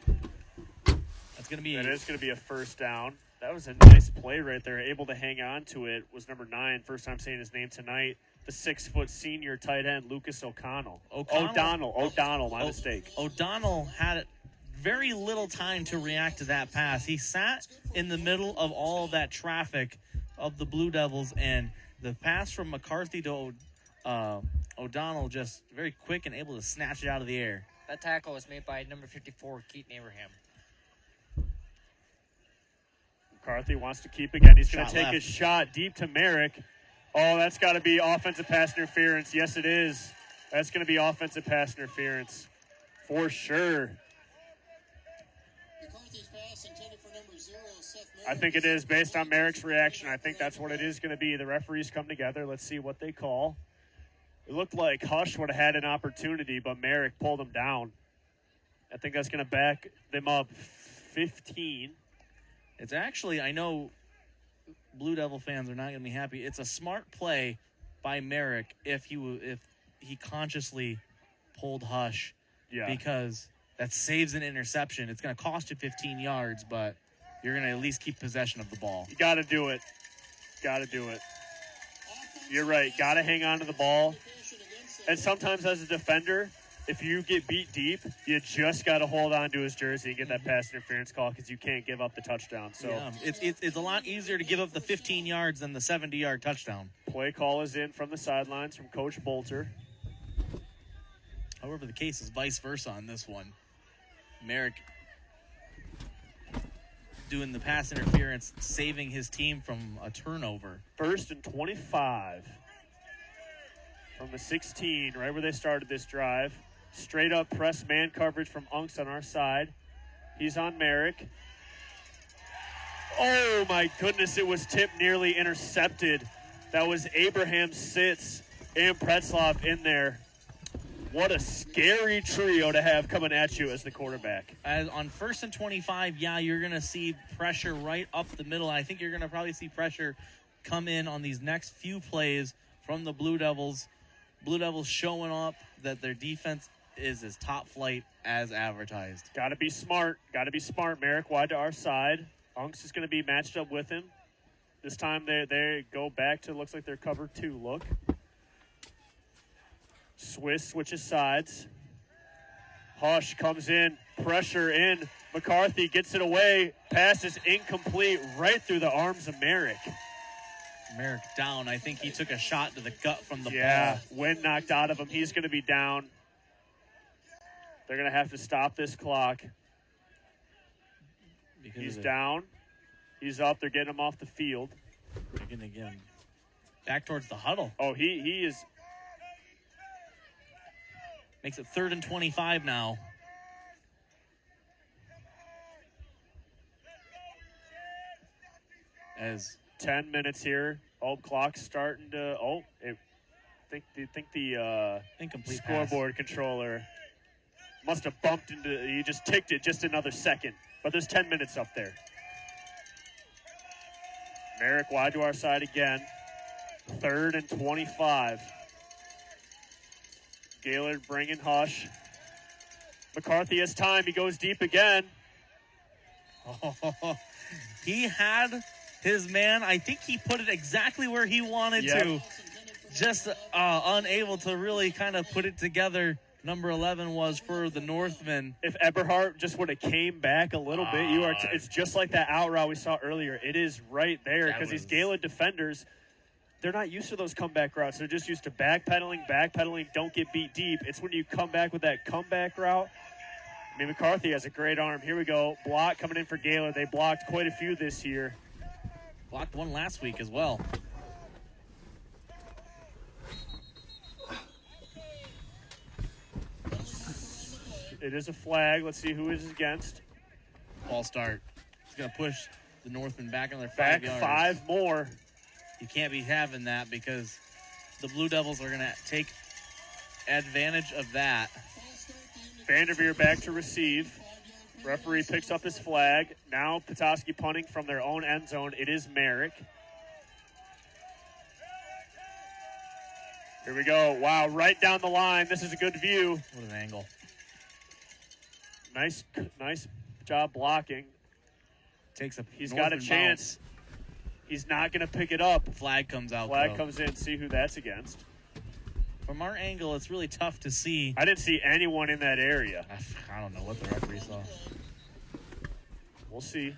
That is going to be a first down. That was a nice play right there. Able to hang on to it was number 9. First time saying his name tonight. The 6-foot senior tight end, Lucas O'Donnell. O'Donnell, my mistake. O'Donnell had very little time to react to that pass. He sat in the middle of all of that traffic of the Blue Devils, and the pass from McCarthy to O'Donnell just very quick and able to snatch it out of the air. That tackle was made by number 54, Keaton Abraham. McCarthy wants to keep again. He's going to take left. a shot deep to Merrick. Oh, that's got to be offensive pass interference. Yes, it is. That's going to be offensive pass interference for sure. I think it is based on Merrick's reaction. I think that's what it is going to be. The referees come together. Let's see what they call. It looked like Hush would have had an opportunity, but Merrick pulled him down. I think that's going to back them up 15. It's actually, I know Blue Devil fans are not going to be happy. It's a smart play by Merrick if he consciously pulled Hush. Yeah. Because that saves an interception. It's going to cost you 15 yards, but you're going to at least keep possession of the ball. You got to do it. You're right. Got to hang on to the ball. And sometimes as a defender, if you get beat deep, you just got to hold on to his jersey and get that pass interference call, because you can't give up the touchdown. So yeah, it's a lot easier to give up the 15 yards than the 70-yard touchdown. Play call is in from the sidelines from Coach Bolter. However, the case is vice versa on this one. Merrick doing the pass interference, saving his team from a turnover. 1st and 25 from the 16, right where they started this drive. Straight up press man coverage from Unks on our side. He's on Merrick. Oh, my goodness. It was tipped, nearly intercepted. That was Abraham Sitz and Pretzloff in there. What a scary trio to have coming at you as the quarterback. As on 1st and 25, yeah, you're going to see pressure right up the middle. I think you're going to probably see pressure come in on these next few plays from the Blue Devils. Blue Devils showing up that their defense is as top flight as advertised. Got to be smart. Got to be smart. Merrick wide to our side. Unks is going to be matched up with him. This time they go back to, looks like their cover 2 look. Swiss switches sides. Hush comes in. Pressure in. McCarthy gets it away. Pass is incomplete right through the arms of Merrick. Merrick down. I think he took a shot to the gut from the ball. Yeah, wind knocked out of him. He's going to be down. They're going to have to stop this clock. He's down. He's up. They're getting him off the field. They're going to get him back towards the huddle. Oh, he is. Makes it 3rd and 25 now. As 10 minutes here. Oh, clock's starting to. Oh, think the incomplete scoreboard controller must have bumped into. He just ticked it just another second. But there's 10 minutes up there. Merrick wide to our side again. 3rd and 25. Gaylord bringing Hush. McCarthy has time. He goes deep again. Oh, he had his man. I think he put it exactly where he wanted to. Just unable to really kind of put it together. Number 11 was for the Northmen. If Eberhardt just would have came back a little bit, it's just like that out route we saw earlier. It is right there because these Gaylord defenders, they're not used to those comeback routes. They're just used to backpedaling, don't get beat deep. It's when you come back with that comeback route. I mean, McCarthy has a great arm. Here we go. Block coming in for Gaylord. They blocked quite a few this year. Blocked one last week as well. It is a flag. Let's see who it is against. Ball start. He's going to push the Northmen back on their 5 back yards. 5 more. You can't be having that because the Blue Devils are going to take advantage of that. Vanderveer back to receive. Referee picks up his flag. Now Petoskey punting from their own end zone. It is Merrick. Here we go. Wow, right down the line. This is a good view. What an angle. Nice job blocking. He's got a chance. He's not going to pick it up. Flag comes out. Flag comes in. See who that's against. From our angle, it's really tough to see. I didn't see anyone in that area. I don't know what the referee saw. We'll see.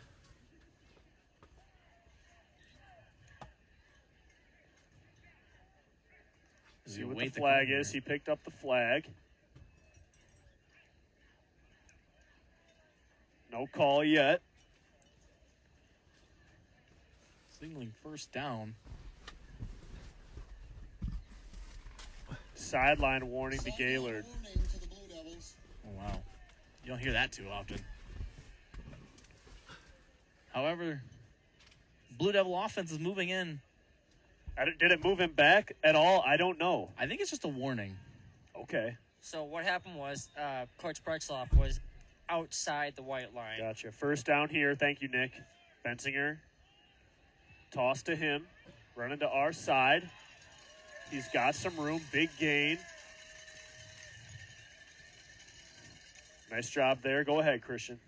See what the flag is. He picked up the flag. No call yet. Signaling first down. Sideline warning to Gaylord. Oh, wow. You don't hear that too often. However, Blue Devil offense is moving in. Did it move him back at all? I don't know. I think it's just a warning. Okay. So what happened was Coach Pretzloff was outside the white line. Gotcha. First down here. Thank you, Nick. Bensinger. Toss to him. Running to our side. He's got some room. Big gain. Nice job there. Go ahead, Christian.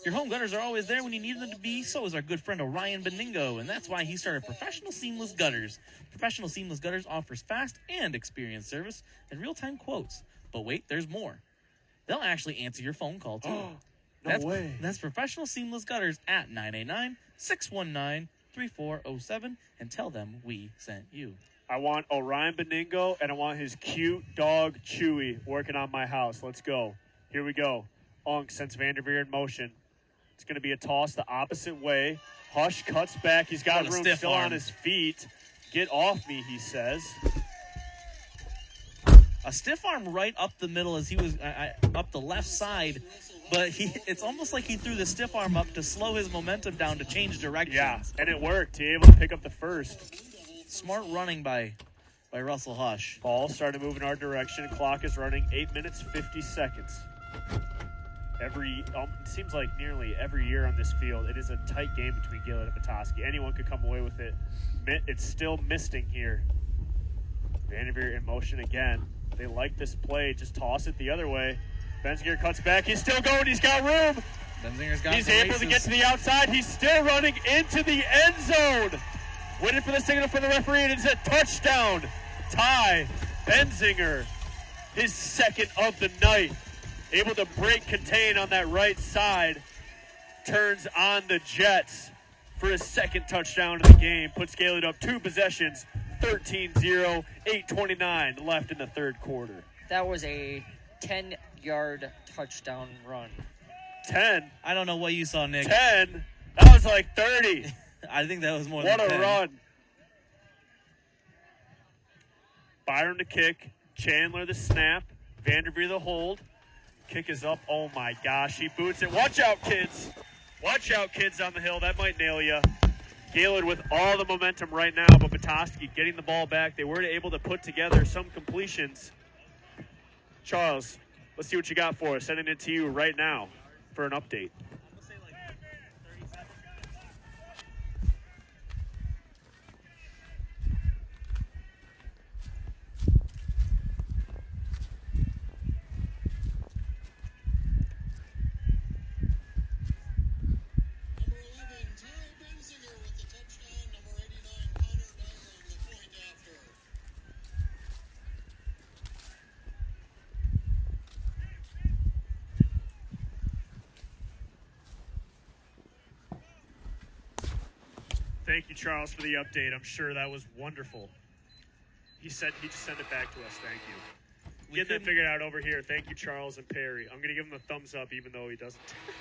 Your home gutters are always there when you need them to be. So is our good friend Orion Beningo, and that's why he started Professional Seamless Gutters. Professional Seamless Gutters offers fast and experienced service and real-time quotes. But wait, there's more. They'll actually answer your phone call, too. No way. That's Professional Seamless Gutters at 989-619-3407, and tell them we sent you. I want Orion Beningo, and I want his cute dog, Chewy, working on my house. Let's go. Here we go. Unk sends Vanderveer in motion. It's going to be a toss the opposite way. Hush cuts back. He's got room still on his feet. Get off me, he says. A stiff arm right up the middle as he was up the left side but it's almost like he threw the stiff arm up to slow his momentum down to change directions. Yeah, and it worked. He able to pick up the first. Smart running by Russell Hush. Ball started moving our direction. Clock is running 8 minutes, 50 seconds. It seems like nearly every year on this field, it is a tight game between Gaylord and Petoskey. Anyone could come away with it. It's still misting here. Vanderveer in motion again. They like this play. Just toss it the other way. Benzinger cuts back. He's still going. He's got room. Benzinger's got He's able to get to the outside. He's still running into the end zone. Waiting for the signal from the referee. It is a touchdown. Ty Benzinger, his second of the night. Able to break contain on that right side. Turns on the Jets for his second touchdown of the game. Puts Gaylord up 2 possessions, 13-0, 8:29 left in the third quarter. That was a 10-yard touchdown run. 10? I don't know what you saw, Nick. 10? That was like 30. I think that was more What than a 10. run. Byron to kick. Chandler the snap. Vanderveer the hold. Kick is up. Oh my gosh, he boots it. Watch out, kids. Watch out, kids on the hill. That might nail you. Gaylord with all the momentum right now, but Petoskey getting the ball back. They were able to put together some completions. Charles, let's see what you got for us. Sending it to you right now for an update. Thank you, Charles, for the update. I'm sure that was wonderful. He just sent it back to us. Thank you. Getting that figured out over here. Thank you, Charles and Perry. I'm going to give him a thumbs up even though he doesn't.